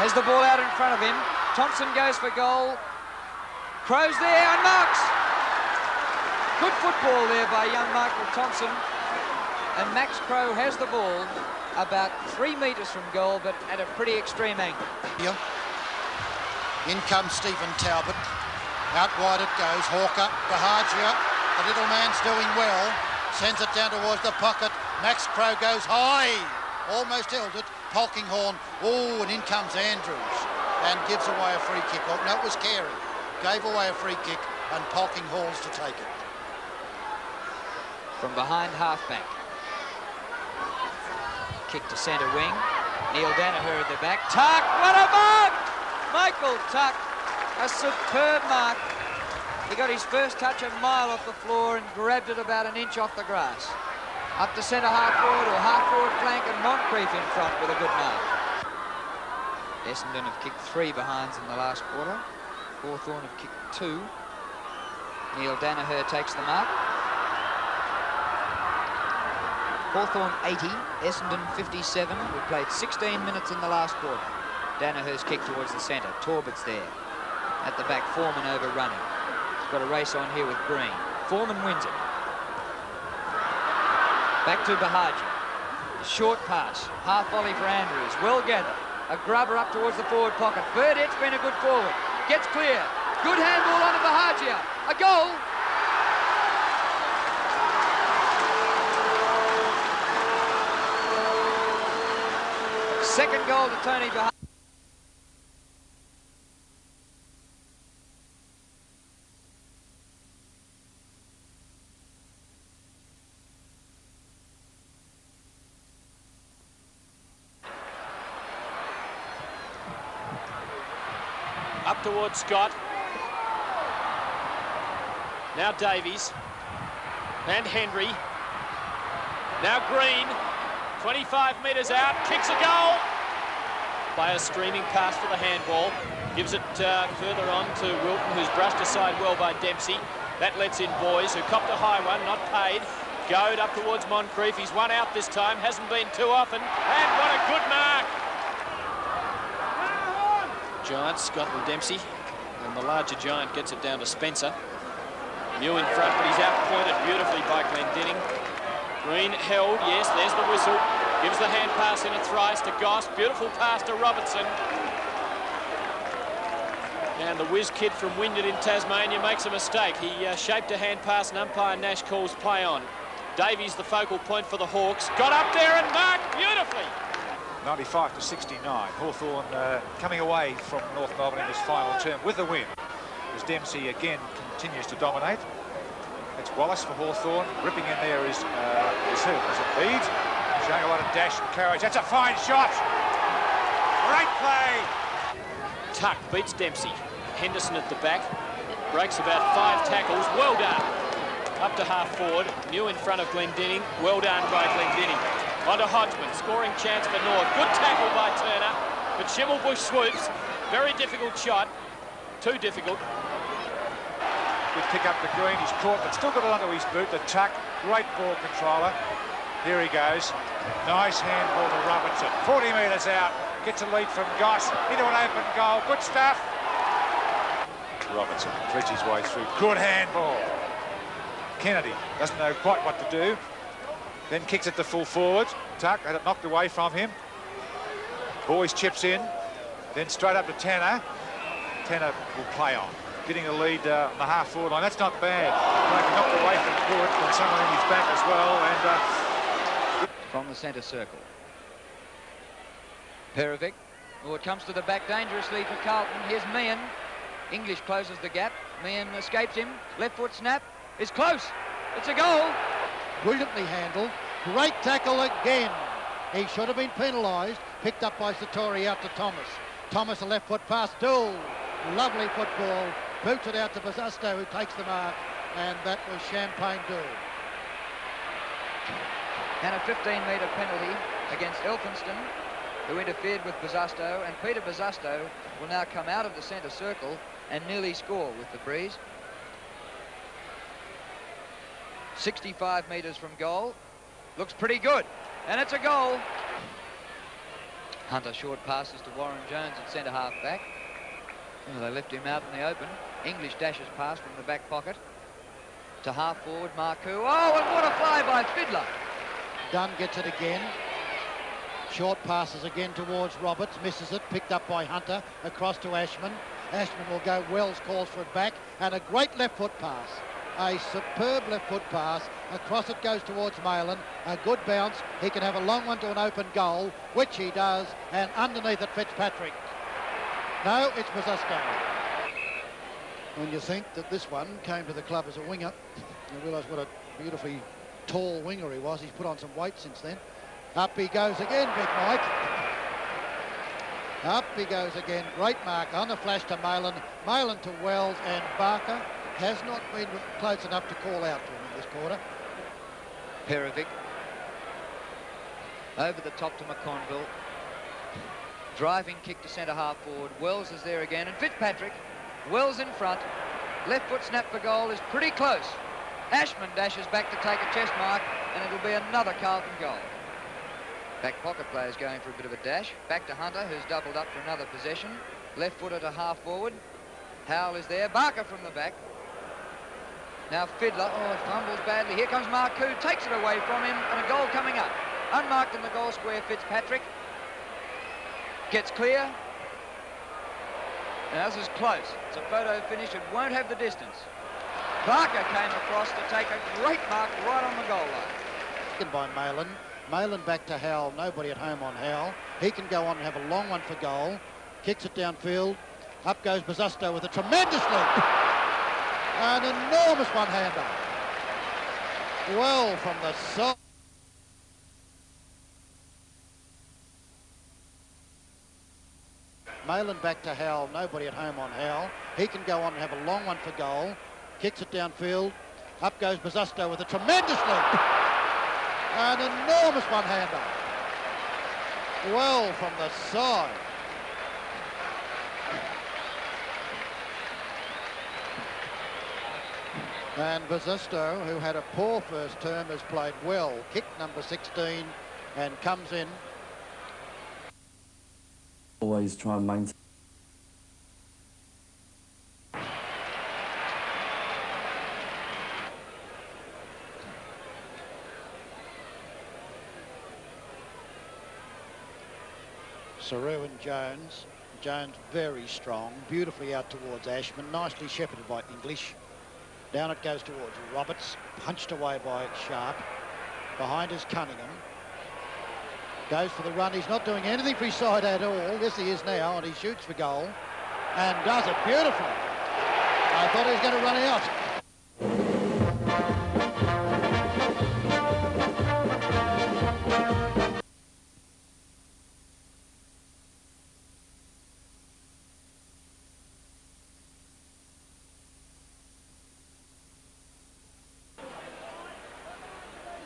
has the ball out in front of him. Thompson goes for goal. Crow's there and marks. Good football there by young Michael Thompson. And Max Crow has the ball about 3 metres from goal, but at a pretty extreme angle. In comes Stephen Talbot. Out wide it goes. Hawker, Bahagia. The little man's doing well. Sends it down towards the pocket. Max Crow goes high. Almost held it. Polkinghorne. Oh, and in comes Andrews. And gives away a free kick. Oh, no, it was Carey. Gave away a free kick, and Polkinghorne's to take it. From behind halfback. Kick to centre wing. Neil Danaher at the back. Tuck, what a mark! Michael Tuck, a superb mark. He got his first touch a mile off the floor and grabbed it about an inch off the grass. Up to centre half forward or half forward flank, and Moncrief in front with a good mark. Essendon have kicked 3 behinds in the last quarter. Hawthorn have kicked 2. Neil Danaher takes the mark. Hawthorn 80, Essendon 57. We played 16 minutes in the last quarter. Danaher's kick towards the centre. Torbett's there. At the back, Foreman overrunning. He's got a race on here with Green. Foreman wins it. Back to Bahagia. Short pass. Half volley for Andrews. Well gathered. A grubber up towards the forward pocket. Burdett's been a good forward. Gets clear. Good handball on to Bahagia. A goal. Second goal to Tony Bahar. Up towards Scott. Now Davies. And Henry. Now Green. 25 metres out. Kicks a goal. Player streaming past for the handball. Gives it further on to Wilton, who's brushed aside well by Dempsey. That lets in Boys, who copped a high one, not paid. Goad up towards Moncrief. He's one out this time. Hasn't been too often. And what a good mark. Giant, Scott and Dempsey, and the larger Giant gets it down to Spencer. New in front, but he's outpointed beautifully by Glendinning. Green held, yes, there's the whistle. Gives the hand pass in a thrice to Goss. Beautiful pass to Robertson. And the whiz kid from Wynyard in Tasmania makes a mistake. He shaped a hand pass and umpire Nash calls play on. Davies the focal point for the Hawks. Got up there and marked beautifully. 95 to 69. Hawthorn coming away from North Melbourne in this final term with the win, as Dempsey again continues to dominate. It's Wallace for Hawthorn. Ripping in there is who? Is it Bede? Showing a lot of dash and courage. That's a fine shot. Great play. Tuck beats Dempsey. Henderson at the back. Breaks about 5 tackles. Well done. Up to half forward. New in front of Glendinning. Well done by Glendinning. On to Hodgman, scoring chance for North. Good tackle by Turner, but Schimmelbusch swoops. Very difficult shot. Too difficult. Good kick up to Green. He's caught, but still got it under his boot. The tuck. Great ball controller. Here he goes. Nice handball to Robertson. 40 metres out. Gets a lead from Goss. Into an open goal. Good stuff. Robertson threads his way through. Good handball. Kennedy doesn't know quite what to do. Then kicks it to full forward. Tuck had it knocked away from him. Boys chips in. Then straight up to Tanner. Tanner will play on. Getting the lead on the half forward line. That's not bad. Knocked away from Court and someone in his back as well. And from the centre circle. Perovic. Oh, it comes to the back dangerously for Carlton. Here's Meehan. English closes the gap. Meehan escapes him. Left foot snap. It's close. It's a goal. Brilliantly handled. Great tackle again. He should have been penalised. Picked up by Satori out to Thomas. Thomas a left foot pass. Dool. Lovely football. Boots it out to Bazasto, who takes the mark. And that was Champagne Dool. And a 15-metre penalty against Elphinston, who interfered with Bazasto. And Peter Bazasto will now come out of the centre circle and nearly score with the breeze. 65 metres from goal. Looks pretty good. And it's a goal. Hunter short passes to Warren Jones at centre half back. Oh, they left him out in the open. English dashes past from the back pocket to half forward Marcoux. Oh, and what a fly by Fiddler. Dunn gets it again. Short passes again towards Roberts. Misses it. Picked up by Hunter. Across to Ashman. Ashman will go. Wells calls for it back. And a great left foot pass. A superb left foot pass. Across it goes towards Malin. A good bounce. He can have a long one to an open goal, which he does. And underneath it, Fitzpatrick. No, it's Mazusko. When you think that this one came to the club as a winger, you realise what a beautifully tall winger he was. He's put on some weight since then. Up he goes again, Big Mike. Up he goes again. Great mark on the flash to Malin. Malin to Wells, and Barker has not been close enough to call out to him in this quarter. Perovic. Over the top to McConville. Driving kick to centre half forward. Wells is there again, and Fitzpatrick. Wells in front. Left foot snap for goal is pretty close. Ashman dashes back to take a chest mark, and it'll be another Carlton goal. Back pocket players going for a bit of a dash. Back to Hunter, who's doubled up for another possession. Left footer to half forward. Howell is there. Barker from the back. Now Fiddler. Oh, it fumbles badly. Here comes Marcoux. Takes it away from him, and a goal coming up. Unmarked in the goal square, Fitzpatrick. Gets clear. Now this is close. It's a photo finish. It won't have the distance. Barker came across to take a great mark right on the goal line. By Malin. Malin back to Howell. Nobody at home on Howell. He can go on and have a long one for goal. Kicks it downfield. Up goes Bazzusto with a tremendous leap. An enormous one-hander. Well from the side. Malin back to Howell. Nobody at home on Howell. He can go on and have a long one for goal. Kicks it downfield. Up goes Bazzusto with a tremendous leap. An enormous one-hander. Well from the side. And Bazzusto, who had a poor first term, has played well. Kick number 16 and comes in. Always try and maintain. Saru and Jones. Jones very strong, beautifully out towards Ashman, nicely shepherded by English. Down it goes towards Roberts, punched away by Sharp. Behind is Cunningham. Goes for the run. He's not doing anything for his side at all. Yes, he is now, and he shoots for goal and does it beautifully. I thought he was going to run out.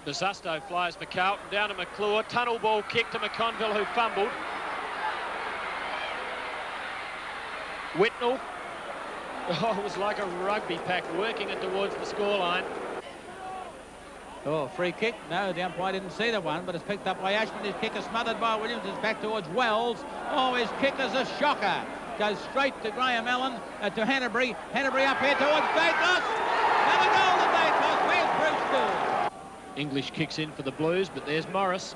Bazzusto flies for Carlton, down to McClure. Tunnel ball kick to McConville, who fumbled. Whitnell. Oh, it was like a rugby pack working it towards the scoreline. Oh, free kick. No, the umpire didn't see the one, but it's picked up by Ashman. His kick is smothered by Williams. It's back towards Wells. Oh, his kick is a shocker. Goes straight to Graham Allen, to Hanbury. Hanbury up here towards Dacos. Another goal to Dacos. Where's Bruce Gould? English kicks in for the Blues, but there's Morris.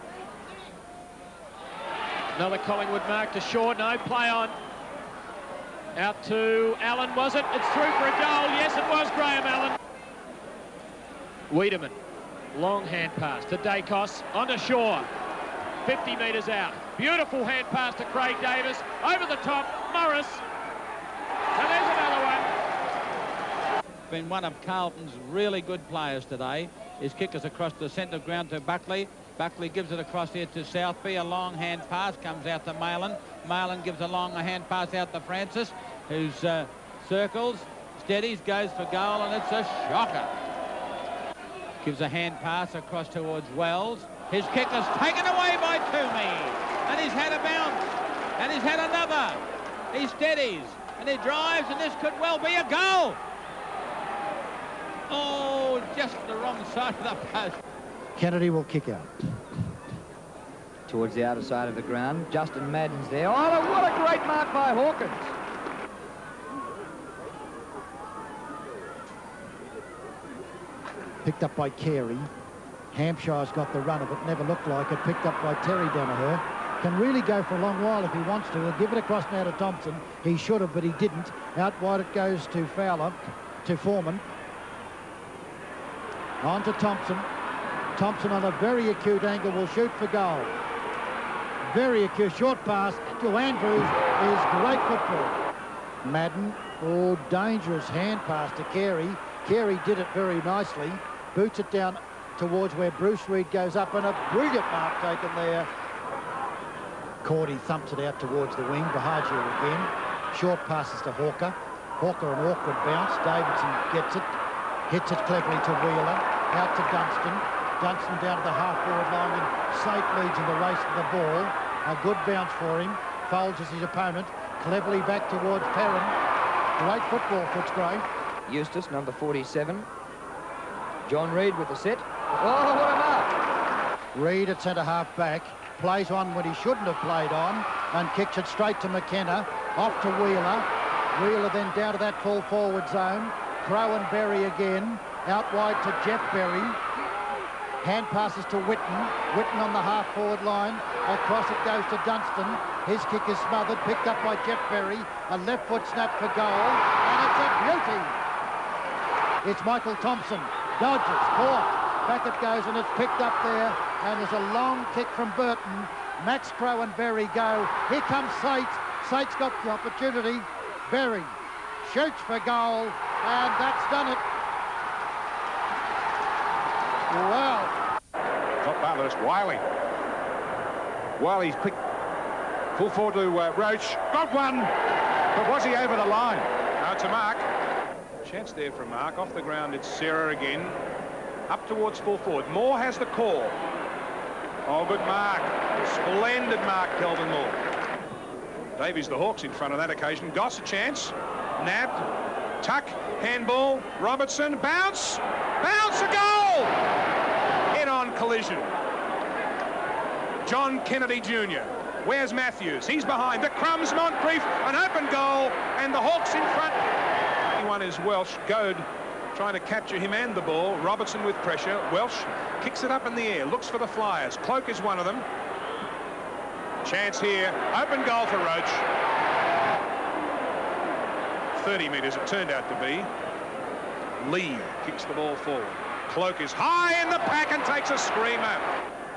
Another Collingwood mark to Shaw. No, play on. Out to Allen, was it? It's through for a goal. Yes, it was Graham Allen. Wiedemann. Long hand pass to Dacos. Onto Shaw. 50 metres out. Beautiful hand pass to Craig Davis. Over the top, Morris. And there's another one. Been one of Carlton's really good players today. His kick is across the centre ground to Buckley. Buckley gives it across here to Southby. A long hand pass comes out to Malin. Malin gives a long hand pass out to Francis, who's circles, steadies, goes for goal, and it's a shocker. Gives a hand pass across towards Wells. His kick is taken away by Toomey. And he's had a bounce. And he's had another. He steadies. And he drives, and this could well be a goal. Oh, just the wrong side of the post. Kennedy will kick out. Towards the outer side of the ground. Justin Madden's there. Oh, what a great mark by Hawkins. Picked up by Carey. Hampshire's got the run of it. Never looked like it. Picked up by Terry Danaher. Can really go for a long while if he wants to. He'll give it across now to Thompson. He should have, but he didn't. Out wide it goes to Fowler, to Foreman. On to Thompson. Thompson on a very acute angle will shoot for goal. Very acute. Short pass to Andrews is great football. Madden. Oh, dangerous hand pass to Carey. Carey did it very nicely. Boots it down towards where Bruce Reid goes up, and a brilliant mark taken there. Cordy thumps it out towards the wing. Bahagia again. Short passes to Hawker. Hawker an awkward bounce. Davidson gets it. Hits it cleverly to Wheeler. Out to Dunstan. Dunstan down to the half-forward line and safe leads in the race to the ball. A good bounce for him. Folds as his opponent. Cleverly back towards Perrin. Great football, Footscray. Eustace, number 47. John Reid with the set. Oh, what a mark! Reid at centre-half back. Plays one when he shouldn't have played on and kicks it straight to McKenna. Off to Wheeler. Wheeler then down to that full forward zone. Crow and Berry again. Out wide to Jeff Berry. Hand passes to Whitten. Whitten on the half-forward line. Across it goes to Dunstan. His kick is smothered. Picked up by Jeff Berry. A left foot snap for goal. And it's a beauty. It's Michael Thompson. Dodges. Caught. Back it goes, and it's picked up there. And there's a long kick from Burton. Max Crow and Berry go. Here comes Sate. Sate's got the opportunity. Berry shoots for goal, and that's done it. Wow. Top butler, it's Wiley. Wiley's picked full forward to Roach. Got one, but was he over the line? Now it's a mark. Chance there for a mark. Off the ground, it's Sarah again. Up towards full forward. Moore has the call. Oh, good mark. Splendid mark, Kelvin Moore. Davies, the Hawks, in front of that occasion. Goss a chance. Nabbed. Tuck. Handball. Robertson. Bounce. Bounce. A goal! Head-on collision. John Kennedy Jr. Where's Matthews? He's behind. The crumbs, Moncrief. An open goal. And the Hawks in front. One is Welsh. Goad trying to capture him and the ball. Robertson with pressure. Welsh kicks it up in the air. Looks for the Flyers. Cloak is one of them. Chance here. Open goal for Roach. 30 metres it turned out to be. Lee kicks the ball forward. Cloak is high in the pack and takes a screamer.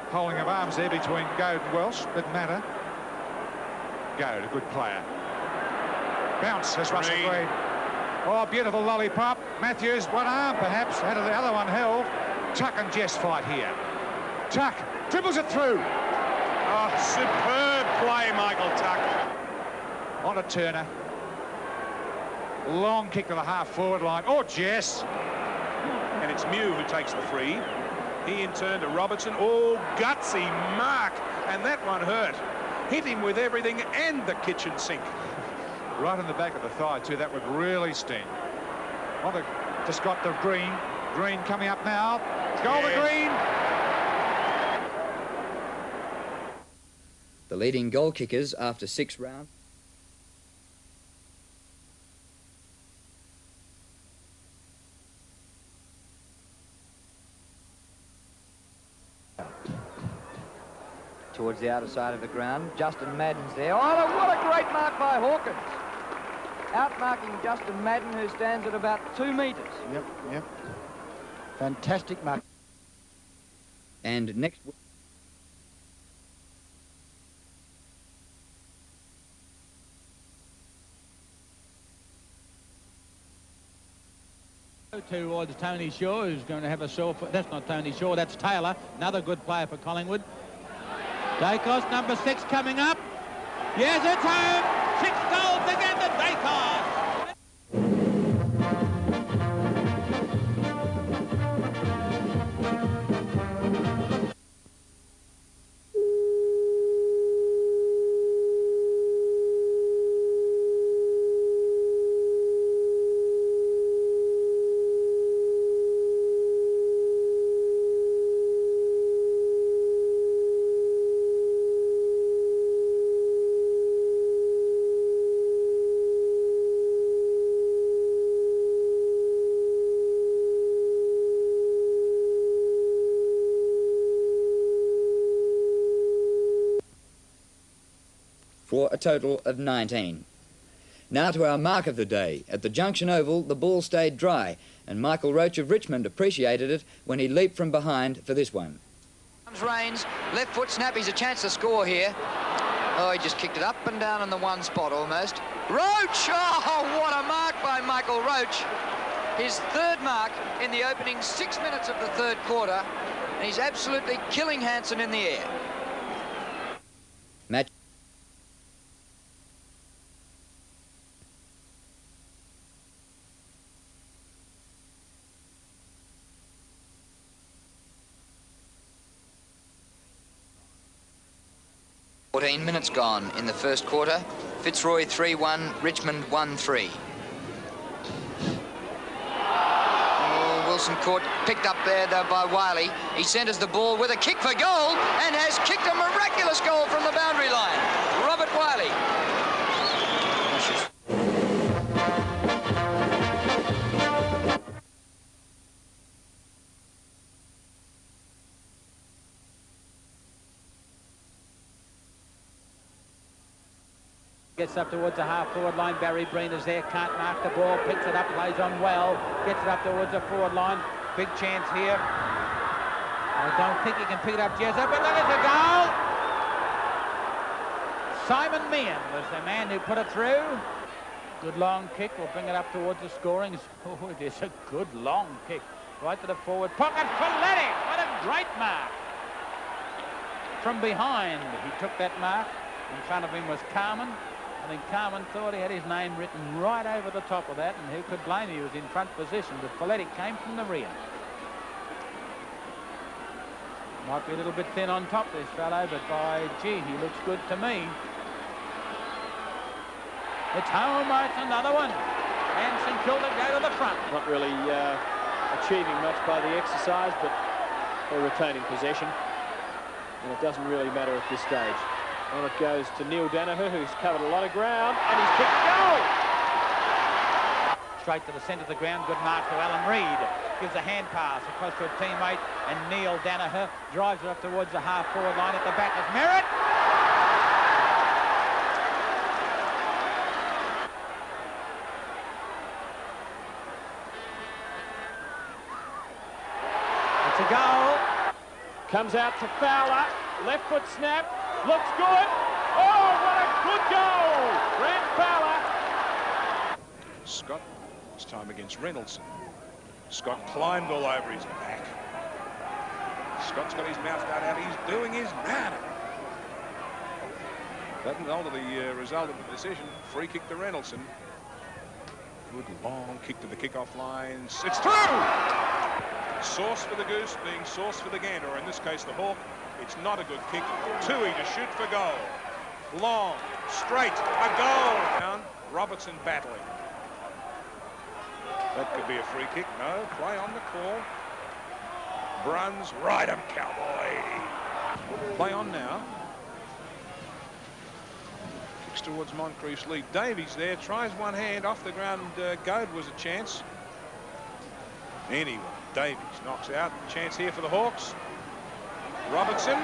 Holding of arms there between Goad and Welsh. Didn't matter. Goad, a good player. Bounce as Russell Green. Oh, beautiful lollipop. Matthews, one arm perhaps, had the other one held. Tuck and Jess fight here. Tuck dribbles it through. Oh, superb play, Michael Tuck. On to Turner. Long kick to the half-forward line. Oh, Jess. And it's Mew who takes the free. He in turn to Robertson. Oh, gutsy mark. And that one hurt. Hit him with everything and the kitchen sink. Right in the back of the thigh, too. That would really sting. On to Scott to Green. Green coming up now. Goal to Green. The leading goal kickers after 6 rounds. Towards the outer side of the ground, Justin Madden's there. Oh, what a great mark by Hawkins. Outmarking Justin Madden, who stands at about 2 metres. Yep. Fantastic mark. And next... Towards Tony Shaw, who's going to have a sore foot. That's not Tony Shaw, that's Taylor, another good player for Collingwood. Dacos, number 6, coming up. Yes, it's home. 6 goals again to Dacos. For a total of 19. Now to our mark of the day. At the Junction Oval, the ball stayed dry, and Michael Roach of Richmond appreciated it when he leaped from behind for this one. Comes Rains, left foot snap, he's a chance to score here. Oh, he just kicked it up and down in the one spot almost. Roach! Oh, what a mark by Michael Roach. His 3rd mark in the opening 6 minutes of the 3rd quarter, and he's absolutely killing Hansen in the air. Match. 14 minutes gone in the 1st quarter. Fitzroy 3-1, Richmond 1-3. Oh, Wilson picked up there though by Wiley. He centres the ball with a kick for goal and has kicked a miraculous goal from the boundary line. Robert Wiley. Gets up towards the half-forward line. Barry Breen is there, can't mark the ball, picks it up, plays on well, gets it up towards the forward line. Big chance here. I don't think he can pick it up, Jezza, but look at the goal! Simon Meehan was the man who put it through. Good long kick, will bring it up towards the scoring. Oh, it is a good long kick. Right to the forward pocket, Folletti! What a great mark! From behind, he took that mark. In front of him was Carman. I think Carman thought he had his name written right over the top of that, and who could blame him? He was in front position, but Folletti came from the rear. Might be a little bit thin on top, this fellow, but by gee, he looks good to me. It's home, it's another one. And St Kilda go to the front. Not really achieving much by the exercise, but they're retaining possession. And it doesn't really matter at this stage. On it goes to Neil Danaher, who's covered a lot of ground, and he's kicked goal! Straight to the centre of the ground, good mark to Alan Reid. Gives a hand pass across to a teammate, and Neil Danaher drives it up towards the half-forward line. At the back is Merritt. It's a goal. Comes out to Fowler, left foot snap, looks good. Oh, what a good goal! Grant Fowler. Scott, this time against Reynolds. Scott climbed all over his back. Scott's got his mouth done out. He's doing his matter. Doesn't alter the result of the decision. Free kick to Reynoldson. Good long kick to the kickoff lines. It's through! Sauce for the goose being sauce for the gander, or in this case the hawk. It's not a good kick. Tui to shoot for goal. Long, straight, a goal. Down, Robertson battling. That could be a free kick. No, play on the call. Bruns, ride him, cowboy. Play on now. Kicks towards Moncrief's lead. Davies there, tries one hand off the ground. Goad was a chance. Anyway, Davies knocks out. Chance here for the Hawks. Robertson.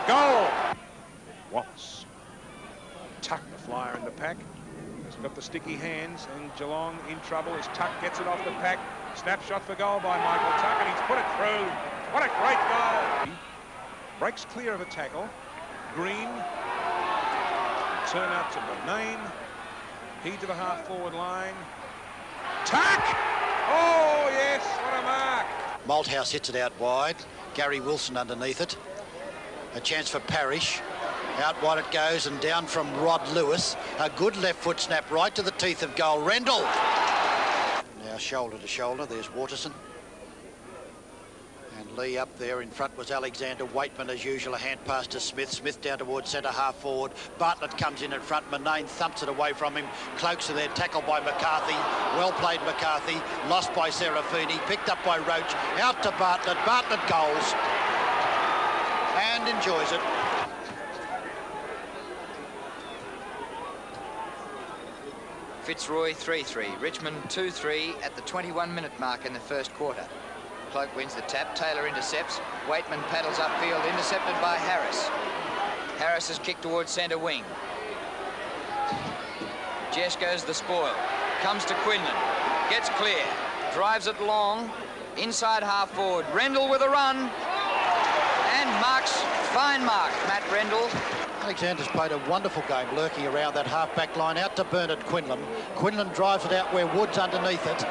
Goal! Wallace. Tuck the flyer in the pack. He's got the sticky hands, and Geelong in trouble as Tuck gets it off the pack. Snapshot for goal by Michael Tuck, and he's put it through. What a great goal! He breaks clear of a tackle. Green. Turn out to Benane. He to the half-forward line. Tuck! Oh, yes, what a mark! Malthouse hits it out wide. Gary Wilson underneath it. A chance for Parrish. Out wide it goes, and down from Rod Lewis. A good left foot snap right to the teeth of goal. Rendell. Now shoulder to shoulder. There's Waterson. And Lee up there. In front was Alexander. Waitman as usual. A hand pass to Smith. Smith down towards centre half forward. Bartlett comes in front. Manane thumps it away from him. Cloaks are there. Tackled by McCarthy. Well played McCarthy. Lost by Serafini. Picked up by Roach. Out to Bartlett. Bartlett goals. And enjoys it. Fitzroy 3-3, Richmond 2-3 at the 21-minute mark in the first quarter. Cloak wins the tap, Taylor intercepts, Waitman paddles upfield, intercepted by Harris. Harris's kick towards centre wing. Jess goes the spoil, comes to Quinlan, gets clear, drives it long, inside half forward, Rendell with a run, and marks, fine mark, Matt Rendell. Alexander's played a wonderful game lurking around that half-back line out to Bernard Quinlan. Quinlan drives it out where Wood's underneath it.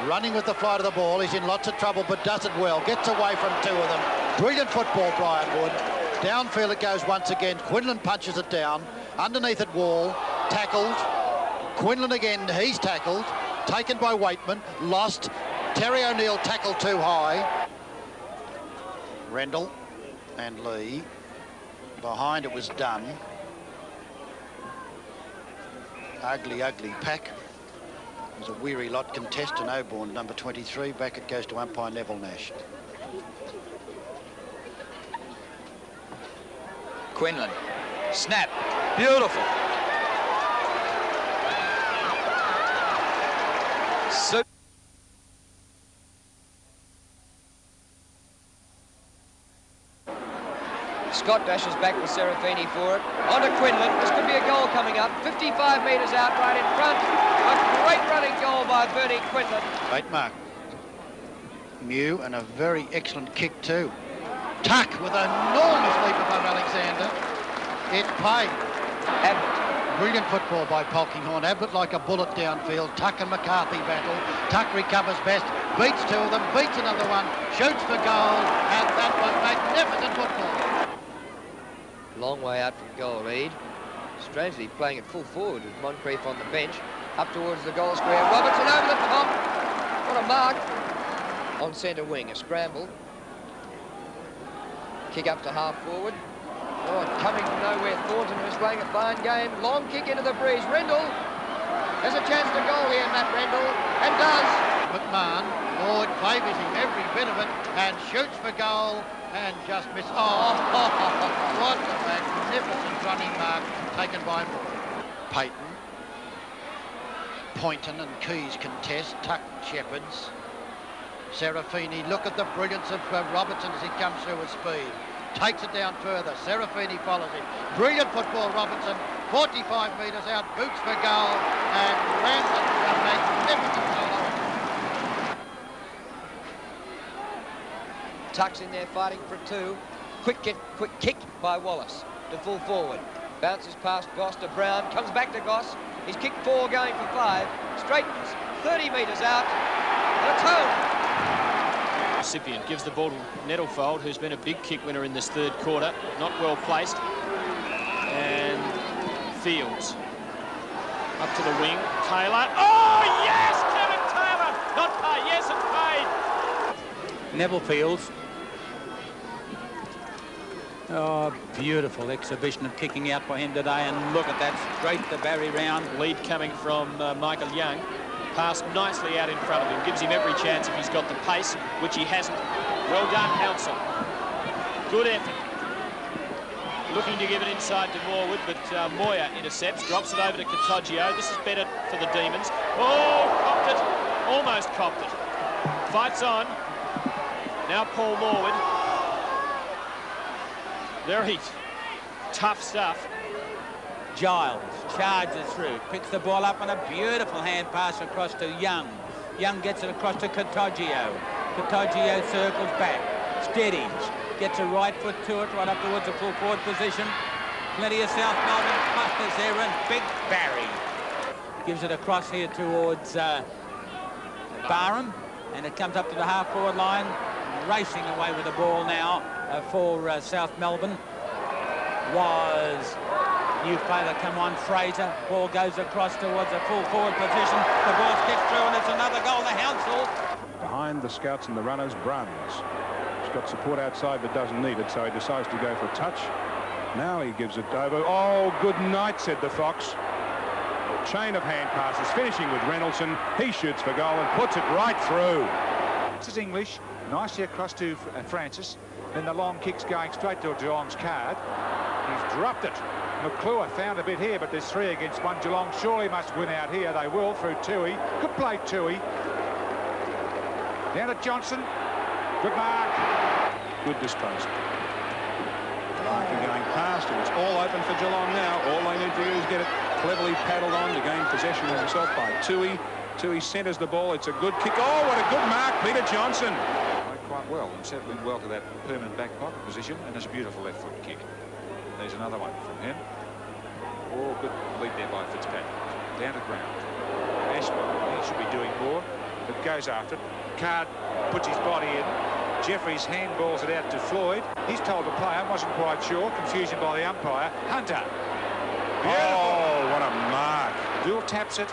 Running with the flight of the ball. He's in lots of trouble but does it well. Gets away from two of them. Brilliant football, Brian Wood. Downfield it goes once again. Quinlan punches it down. Underneath it, Wall. Tackled. Quinlan again, he's tackled. Taken by Waitman. Lost. Terry O'Neill tackled too high. Rendell and Lee. Behind it was Dunn. Ugly, ugly pack. There's a weary lot contest and Oborn, number 23. Back it goes to umpire Neville Nash. Quinlan. Snap. Beautiful. So Scott dashes back with Serafini for it. On to Quinlan. This could be a goal coming up. 55 metres out right in front. A great running goal by Bernie Quinlan. Great mark. Mew, and a very excellent kick too. Tuck with an enormous leap above Alexander. It paid. Abbott. Brilliant football by Polkinghorne. Ablett like a bullet downfield. Tuck and McCarthy battle. Tuck recovers best, beats two of them, beats another one, shoots for goal, and that was magnificent football. Long way out from goal lead. Strangely playing it full forward with Moncrief on the bench. Up towards the goal square. Robertson over the top. What a mark. On centre wing, a scramble. Kick up to half forward. Oh, and coming from nowhere, Thornton, who's playing a fine game. Long kick into the breeze. Rendell has a chance to goal here, Matt Rendell, and does. McMahon, Lloyd favours him every bit of it and shoots for goal and just misses. Oh, what a magnificent running mark taken by Moore. Payton, Poynton and Keys contest. Tuck Shepherds. Serafini, look at the brilliance of Robertson as he comes through with speed. Takes it down further. Serafini follows him. Brilliant football, Robertson. 45 metres out, boots for goal, and lands it a magnificent goal. Tuck's in there fighting for two. Quick kick by Wallace to full forward. Bounces past Goss to Brown. Comes back to Goss. He's kicked 4, going for 5. Straightens 30 metres out. And a toe. Recipient gives the ball to Nettlefold, who's been a big kick winner in this third quarter. Not well placed. And Fields. Up to the wing. Taylor. Oh, yes! Kevin Taylor! Not pay. Yes, it's paid. Neville Fields. Oh, beautiful exhibition of kicking out by him today, and look at that, straight the Barry round. Lead coming from Michael Young. Passed nicely out in front of him. Gives him every chance if he's got the pace, which he hasn't. Well done, Hounsell. Good effort. Looking to give it inside to Morwood, but Moyer intercepts, drops it over to Cottagio. This is better for the Demons. Oh, copped it. Almost copped it. Fights on. Now Paul Morwood. Very tough stuff. Giles charges through, picks the ball up, and a beautiful hand pass across to Young. Young gets it across to Cottagio. Cottagio circles back, steadies, gets a right foot to it, right up towards the full forward position. Plenty of South Melbourne clusters there, and Big Barry gives it across here towards Barham, and it comes up to the half forward line, racing away with the ball now for South Melbourne. Was new player come on, Fraser. Ball goes across towards a full forward position. The ball's kicked through, and it's another goal to Hounsell. Behind the scouts and the runners, Bruns. He's got support outside but doesn't need it, so he decides to go for a touch. Now he gives it over. Oh, good night, said the Fox. A chain of hand passes, finishing with Reynoldsson. He shoots for goal and puts it right through. This is English, nicely across to Francis. Then the long kick's going straight to Geelong's card. He's dropped it. McClure found a bit here, but there's 3 against 1. Geelong surely must win out here. They will through Toohey. Good play, Toohey. Down to Johnson. Good mark. Good disposal. Larkin going past, and it's all open for Geelong now. All they need to do is get it cleverly paddled on to gain possession of himself by Toohey. Toohey centres the ball. It's a good kick. Oh, what a good mark, Peter Johnson. Played quite well and settling well to that permanent back pocket position, and it's a beautiful left foot kick. There's another one from him. Oh, good lead there by Fitzpatrick. Down to ground. Ashman, he should be doing more, but goes after it. Card puts his body in. Jeffries handballs it out to Floyd. He's told the player, wasn't quite sure. Confusion by the umpire. Hunter. Beautiful. Oh, what a mark. Dual taps it.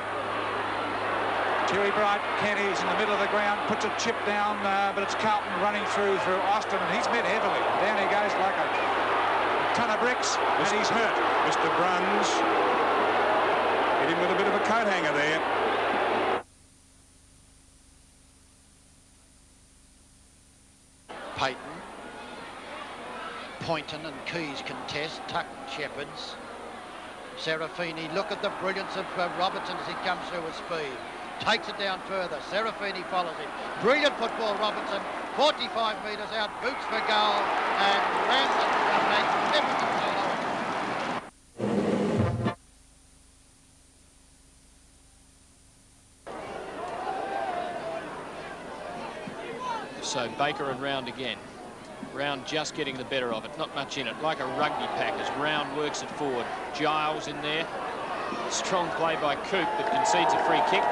Terry Bright, Kenny's in the middle of the ground, puts a chip down, but it's Carlton running through Austin, and he's met heavily. Down he goes like a ton of bricks, and he's hurt. Mr. Bruns hit him with a bit of a coat hanger there. Payton, Poynton and Keys contest. Tuck Shepherds. Serafini, look at the brilliance of Robertson as he comes through with speed. Takes it down further. Serafini follows him. Brilliant football, Robertson. 45 metres out, boots for goal, and lands it a magnificent goal. So Baker and Round again. Round just getting the better of it. Not much in it. Like a rugby pack as Round works it forward. Giles in there. Strong play by Coop, but concedes a free kick.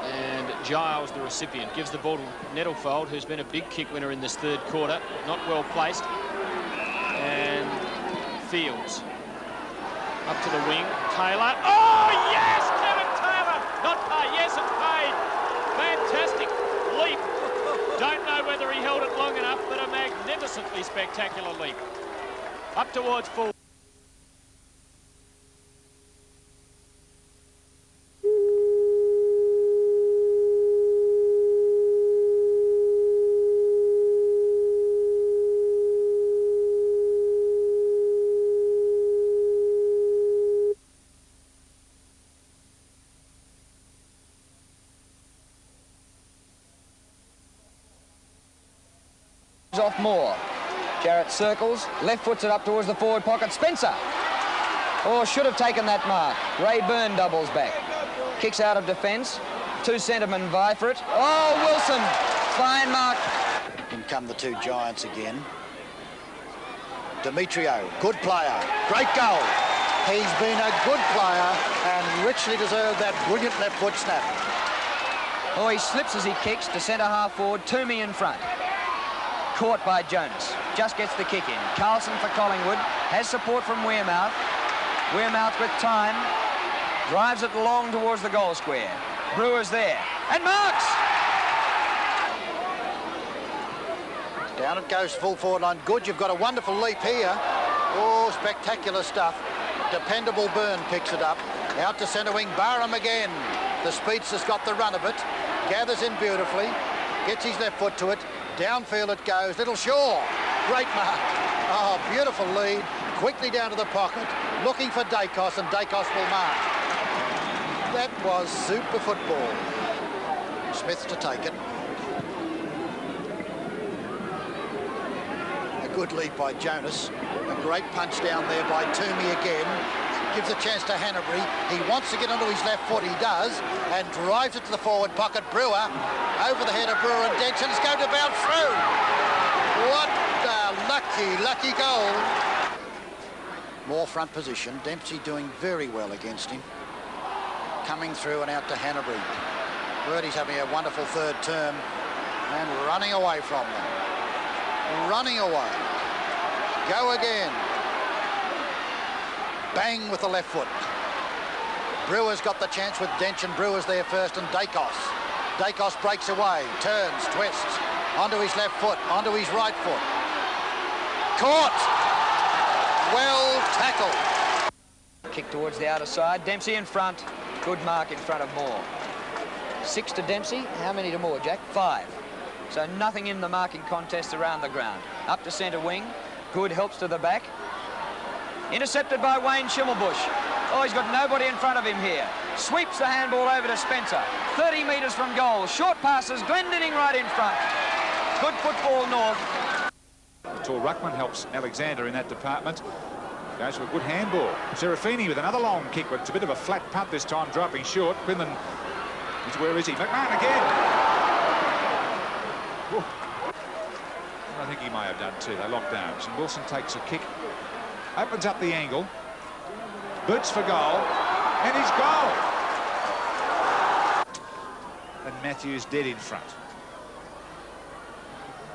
And Giles, the recipient, gives the ball to Nettlefold, who's been a big kick winner in this third quarter. Not well placed. And Fields. Up to the wing. Taylor. Oh, yes! Kevin Taylor! Not paid. Yes, it's paid. Fantastic leap. Don't know whether he held it long enough, but a magnificently spectacular leap. Up towards full. Off Moore. Jarrett circles, left foots it up towards the forward pocket. Spencer. Oh, should have taken that mark. Ray Byrne doubles back. Kicks out of defence. Two centremen vie for it. Oh, Wilson. Fine mark. In come the two Giants again. Demetrio, good player. Great goal. He's been a good player and richly deserved that brilliant left foot snap. Oh, he slips as he kicks to centre half forward. Toomey in front. Caught by Jonas. Just gets the kick in. Carlson for Collingwood. Has support from Wearmouth. Wearmouth with time. Drives it long towards the goal square. Brewer's there. And marks! Down it goes full forward line. Good, you've got a wonderful leap here. Oh, spectacular stuff. Dependable Byrne picks it up. Out to centre wing. Barham again. The speedster's got the run of it. Gathers in beautifully. Gets his left foot to it. Downfield it goes. Little Shaw. Great mark. Oh, beautiful lead. Quickly down to the pocket. Looking for Dacos, and Dacos will mark. That was super football. Smith to take it. A good lead by Jonas. A great punch down there by Toomey again. Gives a chance to Hanbury. He wants to get onto his left foot. He does. And drives it to the forward pocket. Brewer. Over the head of Brewer and Denson. It's going to bounce through. What a lucky goal. More front position. Dempsey doing very well against him. Coming through and out to Hanbury. Birdie's having a wonderful third term. And running away from them. Running away. Go again. Bang with the left foot. Brewer's got the chance with Dench, and Brewer's there first, and Dacos. Dacos breaks away, turns, twists, onto his left foot, onto his right foot. Caught! Well tackled. Kick towards the outer side. Dempsey in front. Good mark in front of Moore. 6 to Dempsey. How many to Moore, Jack? 5. So nothing in the marking contest around the ground. Up to centre wing. Good helps to the back. Intercepted by Wayne Schimmelbusch. Oh, he's got nobody in front of him here. Sweeps the handball over to Spencer. 30 metres from goal. Short passes. Glendinning right in front. Good football, North. The tall ruckman helps Alexander in that department. Goes for a good handball. Serafini with another long kick, but it's a bit of a flat punt this time, dropping short. Quinlan, where is he? McMahon again. Ooh. I think he may have done too. They locked arms, and Wilson takes a kick. Opens up the angle, boots for goal, and he's goal. And Matthews dead in front.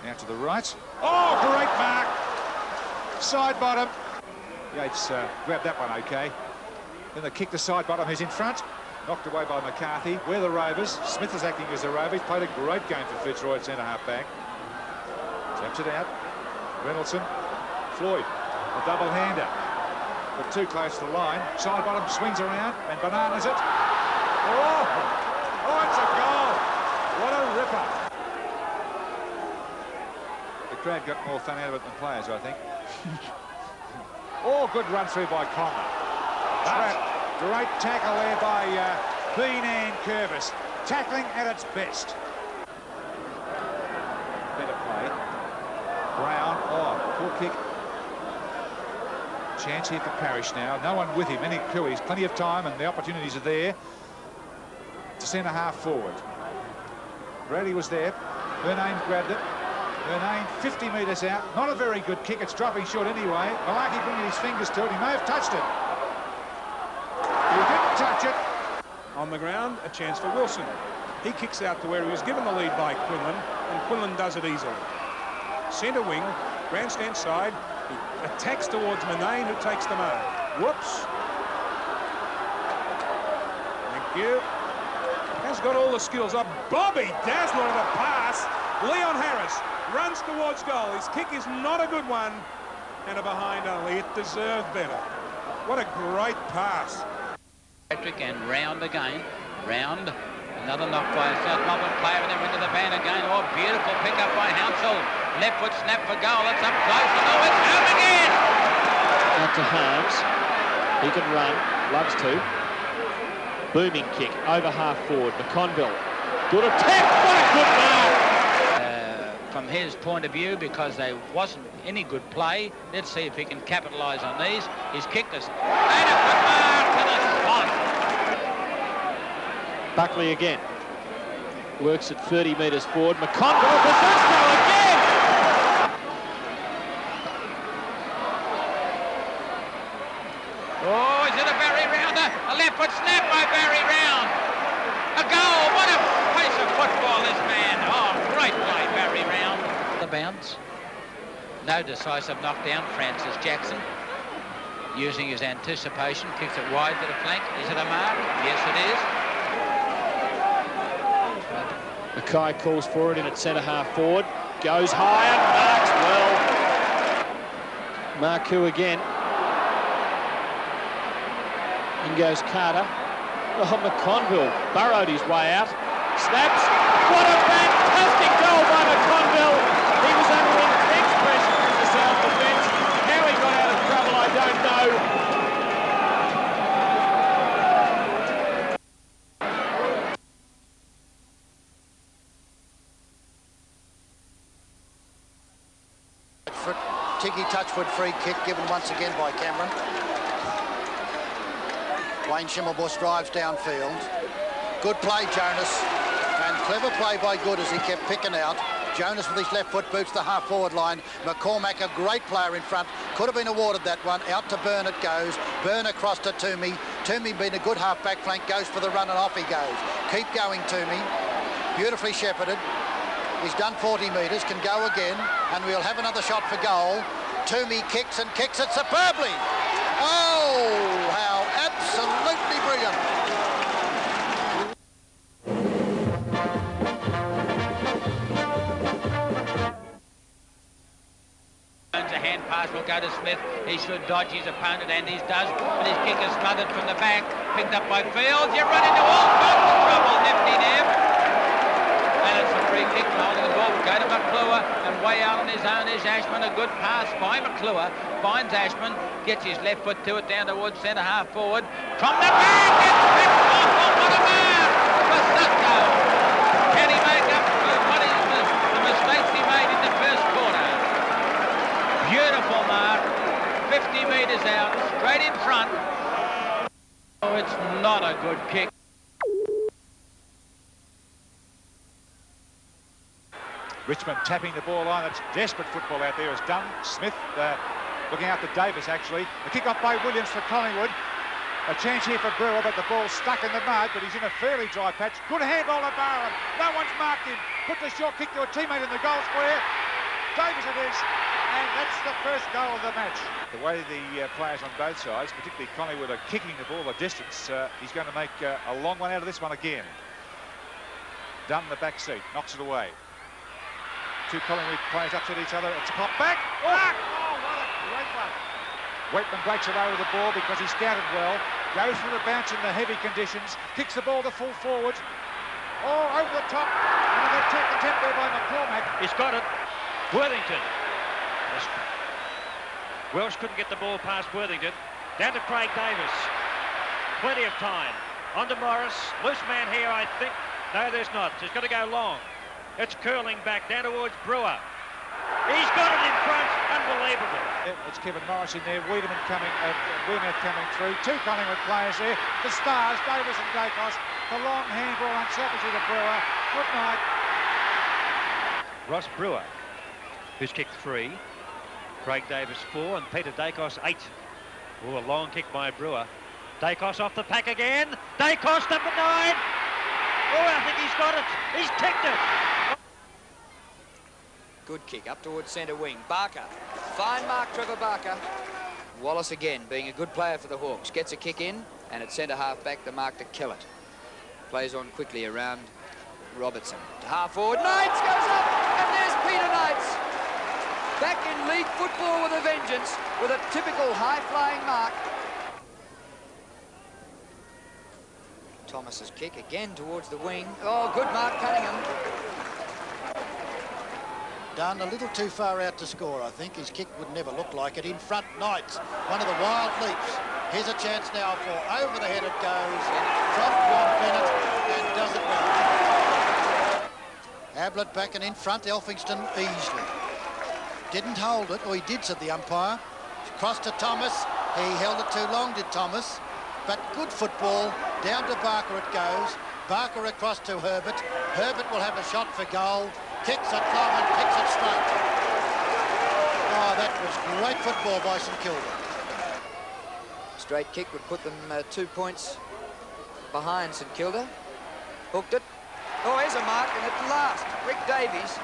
Now to the right. Oh, great mark. Side bottom. Yates grabbed that one okay. Then the kick to side bottom, who's in front. Knocked away by McCarthy. We're the Rovers. Smith is acting as a Rover. He's played a great game for Fitzroy at centre half back. Taps it out. Reynoldsson. Floyd. A double-hander, but too close to the line. Side bottom swings around and bananas it. Oh, it's a goal. What a ripper. The crowd got more fun out of it than players, I think. Oh, good run through by Conlon. Great tackle there by Bean and Curvis. Tackling at its best. Better play. Brown, oh, poor kick. Chance here for Parrish now. No one with him. Any Cooey's plenty of time, and the opportunities are there. To centre half forward. Brady was there. Bernayne grabbed it. Bernayne 50 metres out. Not a very good kick. It's dropping short anyway. Malaki bringing his fingers to it. He may have touched it. He didn't touch it. On the ground, a chance for Wilson. He kicks out to where he was given the lead by Quinlan, and Quinlan does it easily. Centre wing, grandstand side. He attacks towards Manane, who takes the mark. Whoops. Thank you. Has got all the skills up. Bobby Dazzler of a pass. Leon Harris runs towards goal. His kick is not a good one. And a behind only. It deserved better. What a great pass. Patrick and Round again. Round. Another knock by a South Melbourne player, and they're into the van again. Oh, beautiful pickup by Hounsell. Left foot snap for goal. It's up close, and oh, it's home again! Out to Holmes. He can run. Loves to. Booming kick. Over half forward. McConville. Good attack. What a good mark! From his point of view, because there wasn't any good play. Let's see if he can capitalise on these. He's kicked us. And a good mark to the spot. Buckley again. Works at 30 metres forward. McConville for Dusko again! Oh, is it a Barry Rounder? A left foot snap by Barry Round. A goal. What a piece of football, this man. Oh, great play, Barry Round. The bounce. No decisive knockdown. Francis Jackson using his anticipation. Kicks it wide to the flank. Is it a mark? Yes, it is. Mackay calls for it in at centre half forward. Goes high and marks well. Marku again. In goes Carter. Oh, McConville burrowed his way out. Snaps. What a fantastic goal by McConville. He was under intense pressure from the South defence. How he got out of trouble, I don't know. Tiggy Touchwood free kick given once again by Cameron. Wayne Schimmelbusch drives downfield. Good play, Jonas. And clever play by Good as he kept picking out. Jonas with his left foot boots the half-forward line. McCormack, a great player in front. Could have been awarded that one. Out to Byrne it goes. Byrne across to Toomey. Toomey being a good half-back flank, goes for the run and off he goes. Keep going, Toomey. Beautifully shepherded. He's done 40 metres, can go again, and we'll have another shot for goal. Toomey kicks and kicks it superbly. Oh, how absolutely brilliant. A hand pass will go to Smith. He should dodge his opponent, and he does, but his kick is smothered from the back. Picked up by Fields. You run into all sorts of trouble, Nifty Nev. And it's a free kick, holding the ball will go to McClure, and way out on his own is Ashman. A good pass by McClure, finds Ashman, gets his left foot to it down towards centre half forward. From the back, it's picked off. What a mark for Sutko. Can he make up for what is the mistakes he made in the first quarter? Beautiful mark, 50 metres out, straight in front. Oh, it's not a good kick. Richmond tapping the ball line. That's desperate football out there is done. Smith looking out to Davis, actually. The kick off by Williams for Collingwood. A chance here for Brewer, but the ball's stuck in the mud, but he's in a fairly dry patch. Good handball to Barham. No one's marked him. Put the short kick to a teammate in the goal square. Davis it is, and that's the first goal of the match. The way the players on both sides, particularly Collingwood, are kicking the ball a distance, he's going to make a long one out of this one again. Dunn in the back seat, knocks it away. Two Collingwood players upset each other. It's a pop back. Oh, what a great one. Waitman breaks away with the ball because he scouted well. Goes for the bounce in the heavy conditions. Kicks the ball to full forward. Oh, over the top. Another attempt there by McCormack. He's got it. Worthington. Welsh couldn't get the ball past Worthington. Down to Craig Davis. Plenty of time. On to Morris. Loose man here, I think. No, there's not. He's got to go long. It's curling back down towards Brewer. He's got it in front. Unbelievable. It's Kevin Morris in there. Wiedemann coming through. Two Collingwood players there. The stars, Davis and Dacos. The long handball unselfishly to Brewer. Good night. Ross Brewer, who's kicked 3. Craig Davis 4 and Peter Dacos 8. Oh, a long kick by Brewer. Dacos off the pack again. Dacos number 9. Oh, I think he's got it. He's kicked it. Good kick up towards centre wing. Barker. Fine mark, Trevor Barker. Wallace again, being a good player for the Hawks. Gets a kick in, and at centre half back, the mark to kill it. Plays on quickly around Robertson. To half forward. Knights goes up, and there's Peter Knights. Back in league football with a vengeance, with a typical high-flying mark. Thomas's kick again towards the wing. Oh, good mark, Cunningham. Done a little too far out to score, I think. His kick would never look like it. In front, Knights. One of the wild leaps. Here's a chance now for over the head it goes. From John Bennett, and does it well. Ablett back and in front. Elphingston easily. Didn't hold it, or he did, said the umpire. Cross to Thomas. He held it too long, did Thomas. But good football. Down to Barker it goes. Barker across to Herbert. Herbert will have a shot for goal. Kicks it long and kicks it straight. Oh, that was great football by St Kilda. Straight kick would put them 2 points behind St Kilda. Hooked it. Oh, here's a mark, and at last, Rick Davies.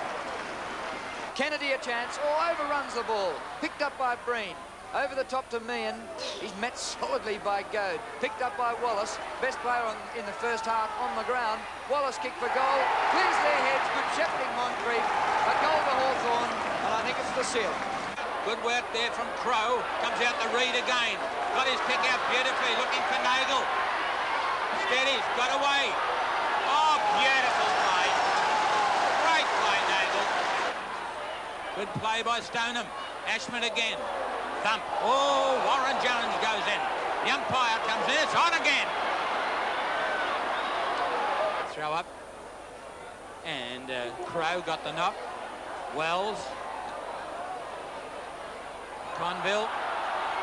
Kennedy a chance. Oh, overruns the ball. Picked up by Breen. Over the top to Meehan. He's met solidly by Goad. Picked up by Wallace. Best player in the first half on the ground. Wallace kicked for goal. Clears their heads. Good shepherding, Moncrief. A goal to Hawthorn, and I think it's the seal. Good work there from Crow. Comes out to Reid again. Got his kick out beautifully. Looking for Nagel. Steadies. Got away. Oh, beautiful play. Great play, Nagel. Good play by Stoneham. Ashman again. Thump. Oh, Warren Jones goes in. The umpire comes in. It's on again. Throw up. And Crow got the knock. Wells. Conville.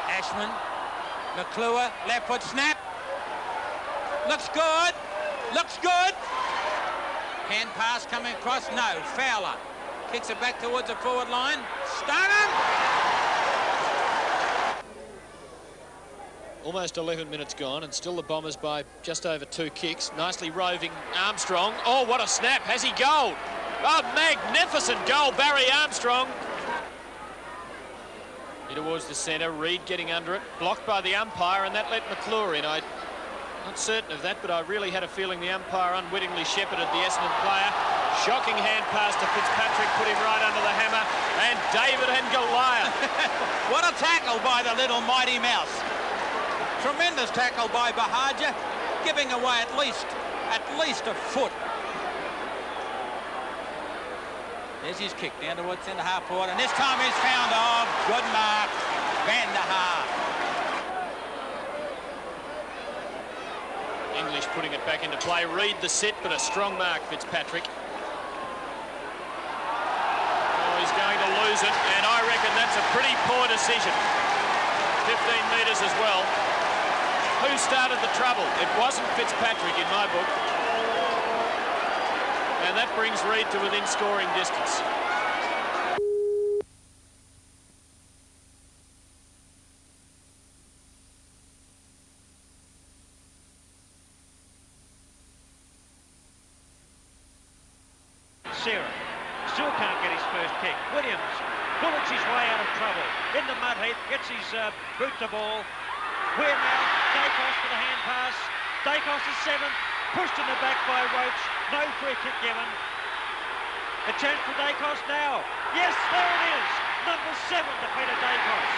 Ashman. McClure. Left foot snap. Looks good. Looks good. Hand pass coming across. No. Fowler. Kicks it back towards the forward line. Stoneham. Almost 11 minutes gone, and still the Bombers by just over 2 kicks. Nicely roving Armstrong. Oh, what a snap. Has he goal? Oh, magnificent goal, Barry Armstrong. Here towards the centre, Reid getting under it. Blocked by the umpire, and that let McClure in. I'm not certain of that, but I really had a feeling the umpire unwittingly shepherded the Essendon player. Shocking hand pass to Fitzpatrick, put him right under the hammer. And David and Goliath. What a tackle by the little mighty mouse. Tremendous tackle by Bahaja, giving away at least a foot. There's his kick down towards centre half forward, and this time he's found. Oh, good mark, Van der Haar. English putting it back into play. Reid the set, but a strong mark, Fitzpatrick. Oh, he's going to lose it, and I reckon that's a pretty poor decision. 15 metres as well. Who started the trouble? It wasn't Fitzpatrick in my book. And that brings Reid to within scoring distance. Sarah still can't get his first kick. Williams bullets his way out of trouble. In the mud heap, gets his boot to ball. We're now Dacos for the hand pass. Dacos is 7th, pushed in the back by Roach. No free kick given. A chance for Dacos now. Yes, there it is. Number 7 to Peter Dacos.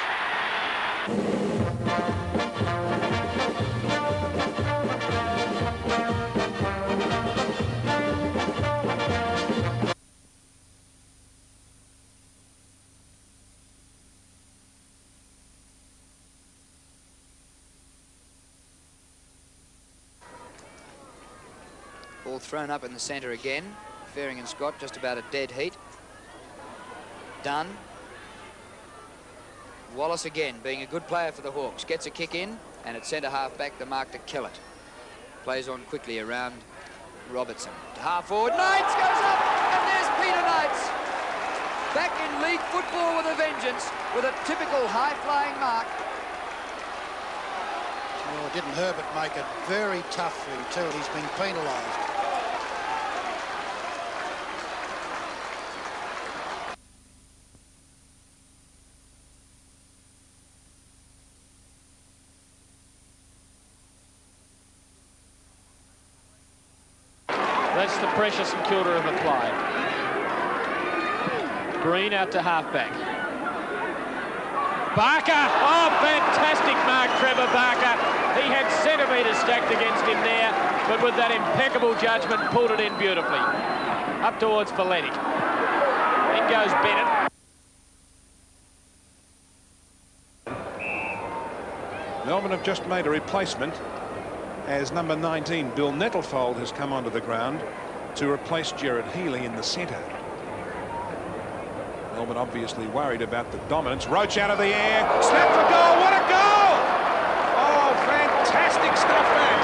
Ball thrown up in the centre again. Fairing and Scott just about a dead heat. Dunn. Wallace again, being a good player for the Hawks. Gets a kick in, and at centre half back, the mark to kill it. Plays on quickly around Robertson. To half forward. Knights goes up, and there's Peter Knights. back in league football with a vengeance, with a typical high-flying mark. Well, didn't Herbert make it very tough for him too? He's been penalised. That's the pressure St Kilda have applied. Green out to halfback. Barker! Oh, fantastic mark, Trevor Barker. He had centimetres stacked against him there, but with that impeccable judgment, pulled it in beautifully. Up towards Folletti. In goes Bennett. Melbourne have just made a replacement as number 19, Bill Nettlefold, has come onto the ground to replace Gerard Healy in the centre. Melbourne obviously worried about the dominance. Roach out of the air. Snap for goal. What a goal! Oh, fantastic stuff, that.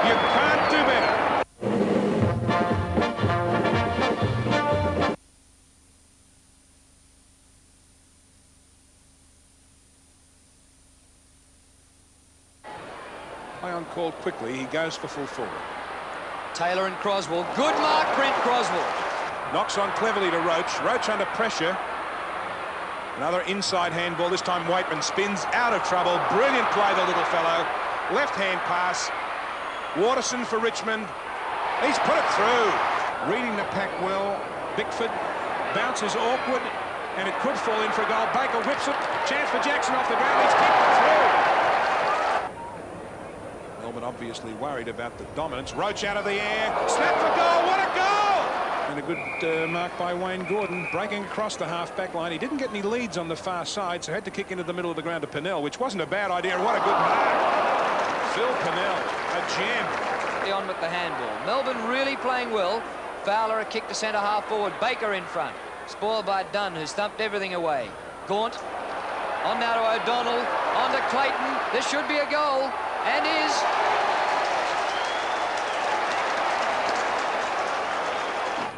You can't do better. Play on called quickly. He goes for full forward. Taylor and Croswell. Good mark, Brent Croswell. Knocks on cleverly to Roach. Roach under pressure. Another inside handball. This time Waitman spins out of trouble. Brilliant play, the little fellow. Left hand pass. Waterson for Richmond. He's put it through. Reading the pack well. Bickford. Bounce is awkward. And it could fall in for a goal. Baker whips it. Chance for Jackson off the ground. He's kicked it through. Melbourne obviously worried about the dominance. Roach out of the air. Snap for goal. What a goal! And a good mark by Wayne Gordon, breaking across the half-back line. He didn't get any leads on the far side, so had to kick into the middle of the ground to Pennell, which wasn't a bad idea. What a good mark. Phil Pennell, a gem. On with the handball. Melbourne really playing well. Fowler a kick to centre half forward. Baker in front. Spoiled by Dunn, who's thumped everything away. Gaunt. On now to O'Donnell. On to Clayton. This should be a goal. And is.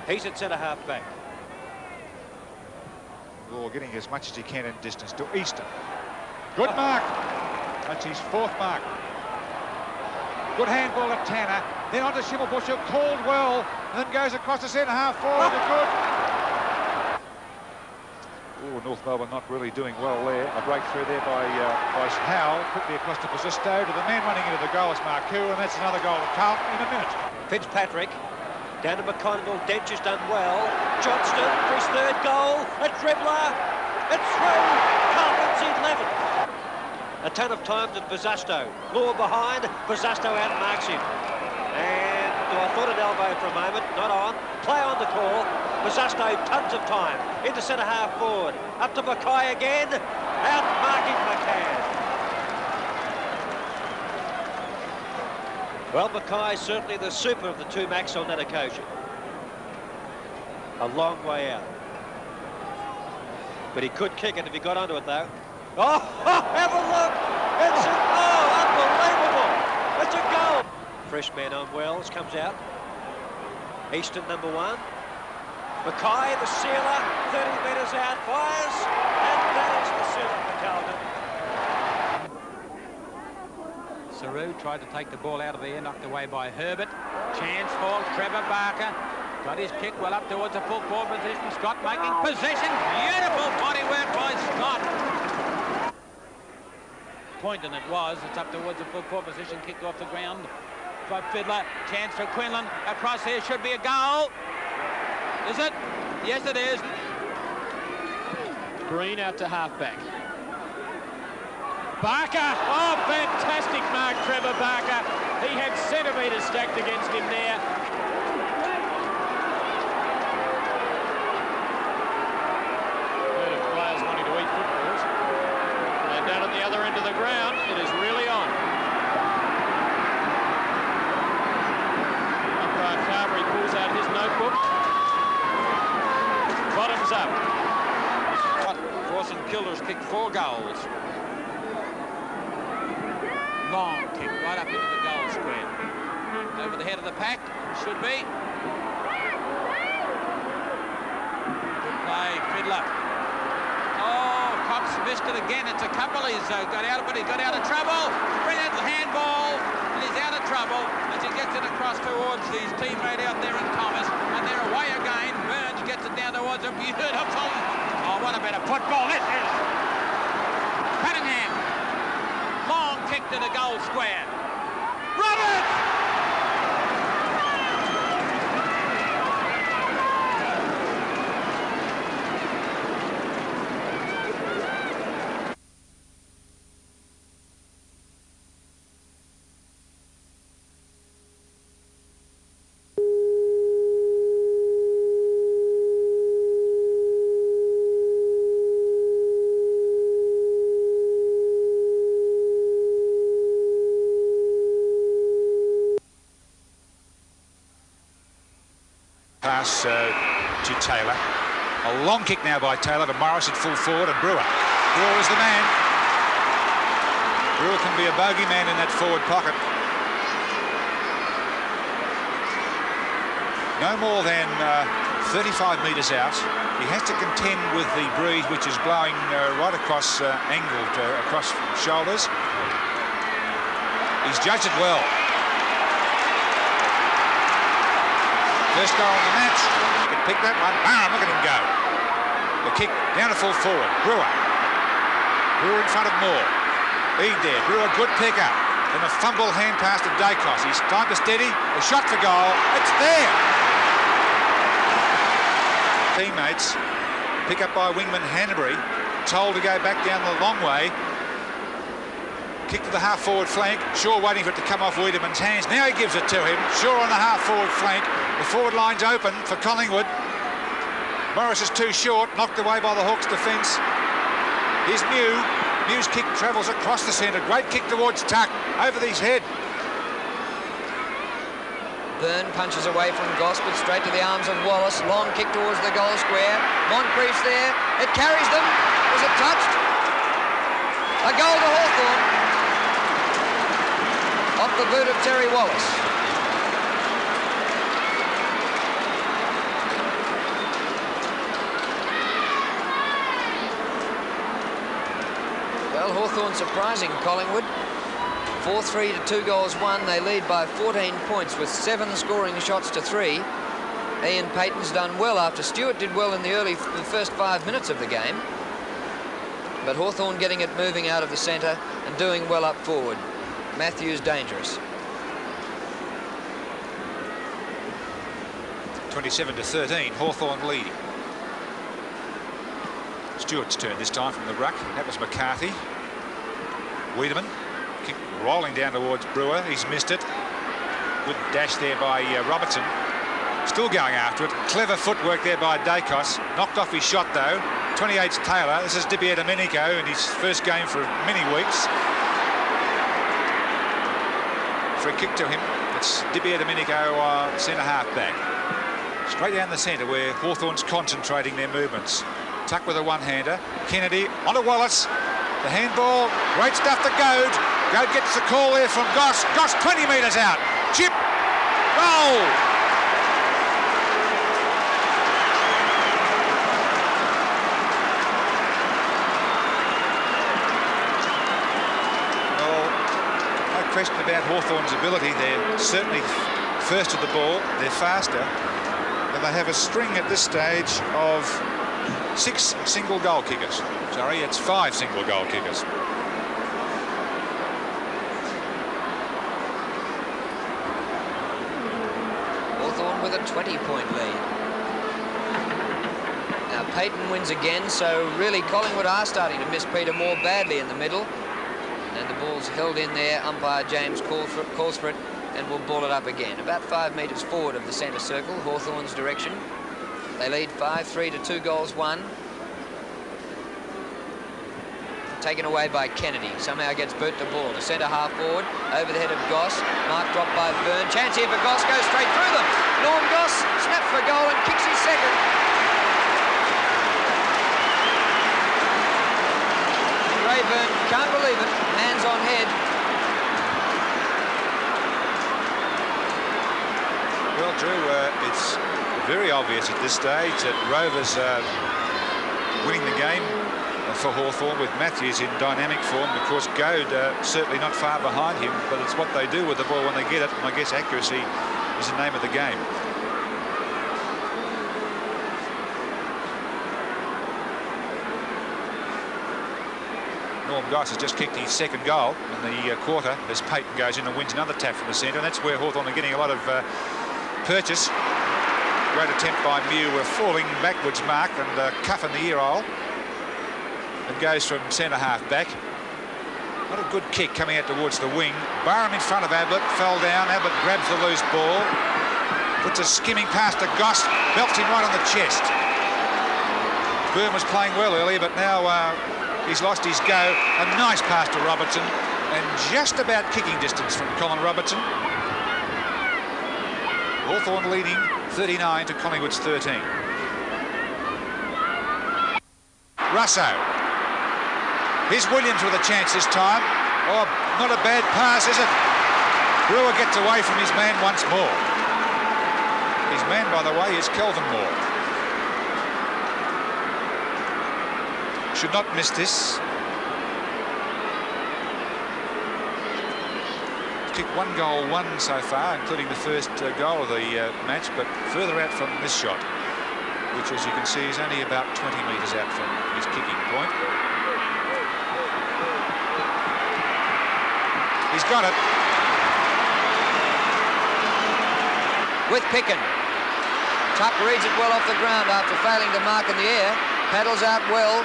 He's at centre half back. Gore getting as much as he can in distance to Easton. Good mark. That's his fourth mark. Good handball to Tanner. Then on to Schimmelbusch, who called well, and then goes across the centre half forward. Good. Oh, North Melbourne not really doing well there. A breakthrough there by Howe. Quickly across to Basisto, to the man running into the goal is Marcoux, and that's another goal to Carlton in a minute. Fitzpatrick. Down to McConville. Dench has done well. Johnston for his third goal. A dribbler. It's through. Carlton's in 11. A ton of times at Basisto. Law behind. Basisto outmarks him. And I thought an elbow for a moment. Not on. Play on the call. Basisto tons of time. Into centre half forward. Up to Mackay again. Outmarking McCann. Well, Mackay certainly the super of the two Macs on that occasion. A long way out. But he could kick it if he got onto it, though. Oh, have a look! It's unbelievable! It's a goal! Fresh man on Wells comes out. Easton, number one. Mackay, the sealer, 30 metres out, fires, and that is the sealer for Carlton. Saru tried to take the ball out of the air, knocked away by Herbert. Chance for Trevor Barker. Got his kick well up towards the full forward position. Scott making possession. Beautiful body work by Scott. Point, and it was. It's up towards the full forward position. Kicked off the ground by Fiddler. Chance for Quinlan. Across here should be a goal. Is it? Yes, it is. Green out to halfback. Barker, oh, fantastic mark, Trevor Barker. He had centimetres stacked against him there. Herd of players wanting to eat footballs. And down at the other end of the ground, it is really on. Umpire Carberry pulls out his notebook. Bottoms up. St Kilda's kicked 4 goals. Long kick right up into the goal square. Over the head of the pack, should be. Good play, good luck. Oh, Cox missed it again. It's a couple. He's got out of it. He got out of trouble. Brilliant handball. And he's out of trouble as he gets it across towards his teammate out there in Thomas. And they're away again. Burns gets it down towards a beautiful. Oh, what a bit of football this is. Cunningham. Long kick to the goal square. Roberts! Pass to Taylor. A long kick now by Taylor to Morris at full forward, and Brewer. Brewer is the man. Brewer can be a bogeyman in that forward pocket. No more than 35 metres out. He has to contend with the breeze, which is blowing right across, angled across shoulders. He's judged it well. First goal on the match. He can pick that one. Bam! Look at him go. The kick down to full forward. Brewer. Brewer in front of Moore. Eade there. Brewer, good pick up. Then a fumble hand pass to Dacos. He's time to steady. A shot for goal. It's there. Teammates. Pick up by wingman Hanbury. Told to go back down the long way. Kick to the half-forward flank. Shaw waiting for it to come off Wiedemann's hands. Now he gives it to him. Shaw on the half-forward flank. The forward line's open for Collingwood. Morris is too short. Knocked away by the Hawks' defence. Here's Mew. Mew's kick travels across the centre. Great kick towards Tuck. Over his head. Byrne punches away from Gospel straight to the arms of Wallace. Long kick towards the goal square. Moncrief's there. It carries them. Was it touched? A goal to Hawthorn. Off the boot of Terry Wallace. Well, Hawthorn surprising Collingwood. 4-3 to 2 goals won. They lead by 14 points with 7 scoring shots to 3. Ian Payton's done well after Stewart did well in the first 5 minutes of the game. But Hawthorn getting it moving out of the centre and doing well up forward. Matthews dangerous. 27-13, Hawthorn leading. Stewart's turn this time from the ruck. That was McCarthy. Wiedemann, kick rolling down towards Brewer. He's missed it. Good dash there by Robertson. Still going after it. Clever footwork there by Dacos. Knocked off his shot though. 28's Taylor. This is Dibier Domenico in his first game for many weeks. Free kick to him. It's Dibier Domenico, centre half back. Straight down the centre where Hawthorn's concentrating their movements. Tuck with a one-hander. Kennedy onto Wallace. The handball. Great stuff to Goad. Goad gets the call there from Goss. Goss 20 metres out. Chip. Goal. Question about Hawthorn's ability. They're certainly first to the ball. They're faster. And they have a string at this stage of 6 single goal kickers. Sorry, it's 5 single goal kickers. Hawthorn with a 20-point lead. Now Payton wins again, so really Collingwood are starting to miss Peter Moore badly in the middle. And the ball's held in there. Umpire James calls for it and will ball it up again. About 5 metres forward of the centre circle, Hawthorn's direction. They lead 5-3 to 2 goals won. Taken away by Kennedy. Somehow gets Burt the ball. The centre half forward over the head of Goss. Mark dropped by Byrne. Chance here for Goss. Goes straight through them. Norm Goss snaps for goal and kicks his second. Rayburn can't believe it. Hands on head. Well, Drew, it's very obvious at this stage that Rovers winning the game for Hawthorn, with Matthews in dynamic form. Of course, Goad certainly not far behind him, but it's what they do with the ball when they get it, and I guess accuracy is the name of the game. Norm Goss has just kicked his second goal in the quarter as Peyton goes in and wins another tap from the centre, and that's where Hawthorn are getting a lot of purchase. Great attempt by Mew, a falling backwards mark and cuff in the ear hole, and goes from centre half back. Not a good kick coming out towards the wing. Barham in front of Ablett, fell down. Ablett grabs the loose ball, puts a skimming pass to Goss, belts him right on the chest. Byrne was playing well earlier, but now he's lost his go. A nice pass to Robertson, and just about kicking distance from Colin Robertson. Hawthorn leading 39 to Collingwood's 13. Russo. Here's Williams with a chance this time. Oh, not a bad pass, is it? Brewer gets away from his man once more. His man, by the way, is Kelvin Moore. Should not miss this. Kicked 1 goal, 1 so far, including the first goal of the match, but further out from this shot, which, as you can see, is only about 20 metres out from his kicking point. He's got it. With Picken. Tuck reads it well off the ground after failing to mark in the air. Paddles out well.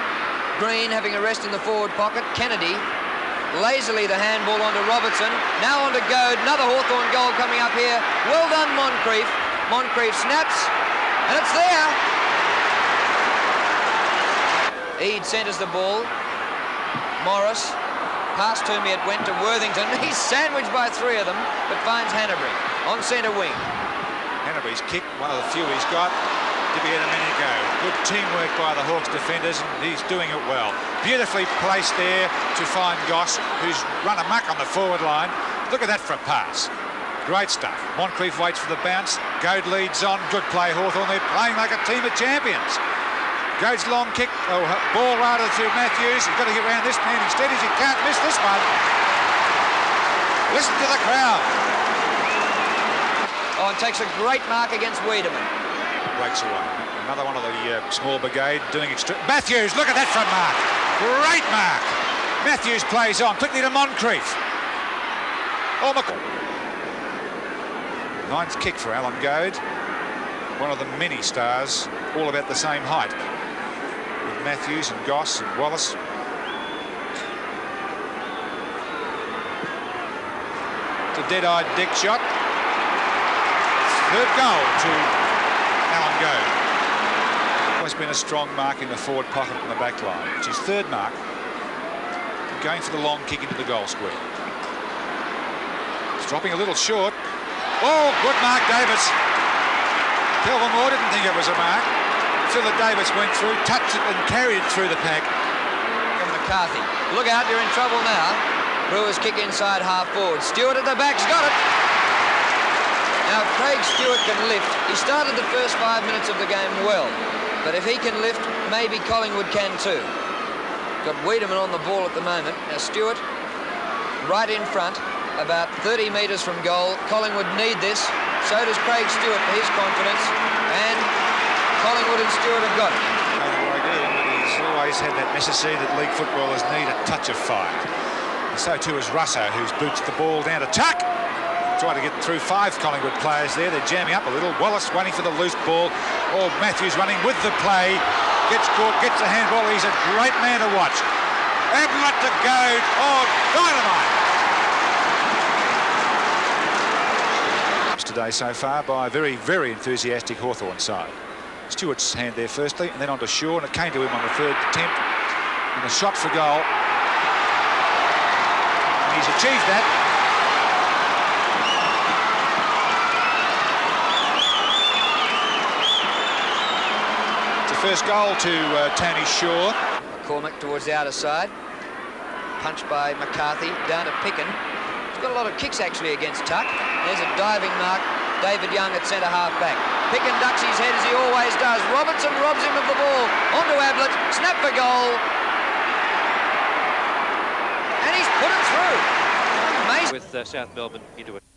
Green having a rest in the forward pocket. Kennedy lazily the handball onto Robertson. Now onto Goad. Another Hawthorn goal coming up here. Well done, Moncrief. Moncrief snaps, and it's there. Eade centres the ball. Morris. Pass to me, it went to Worthington. He's sandwiched by 3 of them, but finds Hanbury on centre wing. Hanbury's kick, one of the few he's got. Dibieta Menico. Good teamwork by the Hawks defenders, and he's doing it well. Beautifully placed there to find Goss, who's run amok on the forward line. Look at that for a pass. Great stuff. Moncrief waits for the bounce. Goad leads on. Good play, Hawthorn. They're playing like a team of champions. Goad's long kick, ball rather to Matthews. He's got to get around this man instead, as he can't miss this one. Listen to the crowd. Oh, and takes a great mark against Wiedemann. Breaks away. Another one of the small brigade doing extra. Matthews, look at that front mark. Great mark. Matthews plays on quickly to Moncrief. Oh, McCall. Nice kick for Alan Goad. One of the many stars, all about the same height. With Matthews and Goss and Wallace. It's a dead-eyed Dick shot. Third goal to Alan Goad. Always been a strong mark in the forward pocket and the back line. It's his third mark. Going for the long kick into the goal square. It's dropping a little short. Oh, good mark, Davis. Kelvin Moore didn't think it was a mark. Philip Davis went through, touched it and carried it through the pack. From McCarthy. Look out, you're in trouble now. Brewers kick inside half forward. Stewart at the back's got it. Now, if Craig Stewart can lift, he started the first 5 minutes of the game well. But if he can lift, maybe Collingwood can too. Got Wiedemann on the ball at the moment. Now, Stewart right in front, about 30 metres from goal. Collingwood need this. So does Craig Stewart for his confidence. And Collingwood and Stewart have got it. I don't know what I do, but he's always had that necessity that league footballers need, a touch of fire. And so too is Russo, who's boots the ball down to Tuck. Trying to get through 5 Collingwood players there. They're jamming up a little. Wallace waiting for the loose ball. Oh, Matthews running with the play. Gets caught, gets the handball. He's a great man to watch. Ablett to Goad. Oh, dynamite. Today so far by a very, very enthusiastic Hawthorn side. Stewart's hand there firstly, and then on to Shaw, and it came to him on the 3rd attempt. And a shot for goal. And he's achieved that. It's the first goal to Tony Shaw. McCormick towards the outer side. Punched by McCarthy, down to Picken. He's got a lot of kicks actually against Tuck. There's a diving mark. David Young at centre half back. Picken ducks his head as he always does. Robertson robs him of the ball. Onto Ablett. snap for goal. And he's put it through. Amazing. With South Melbourne into it.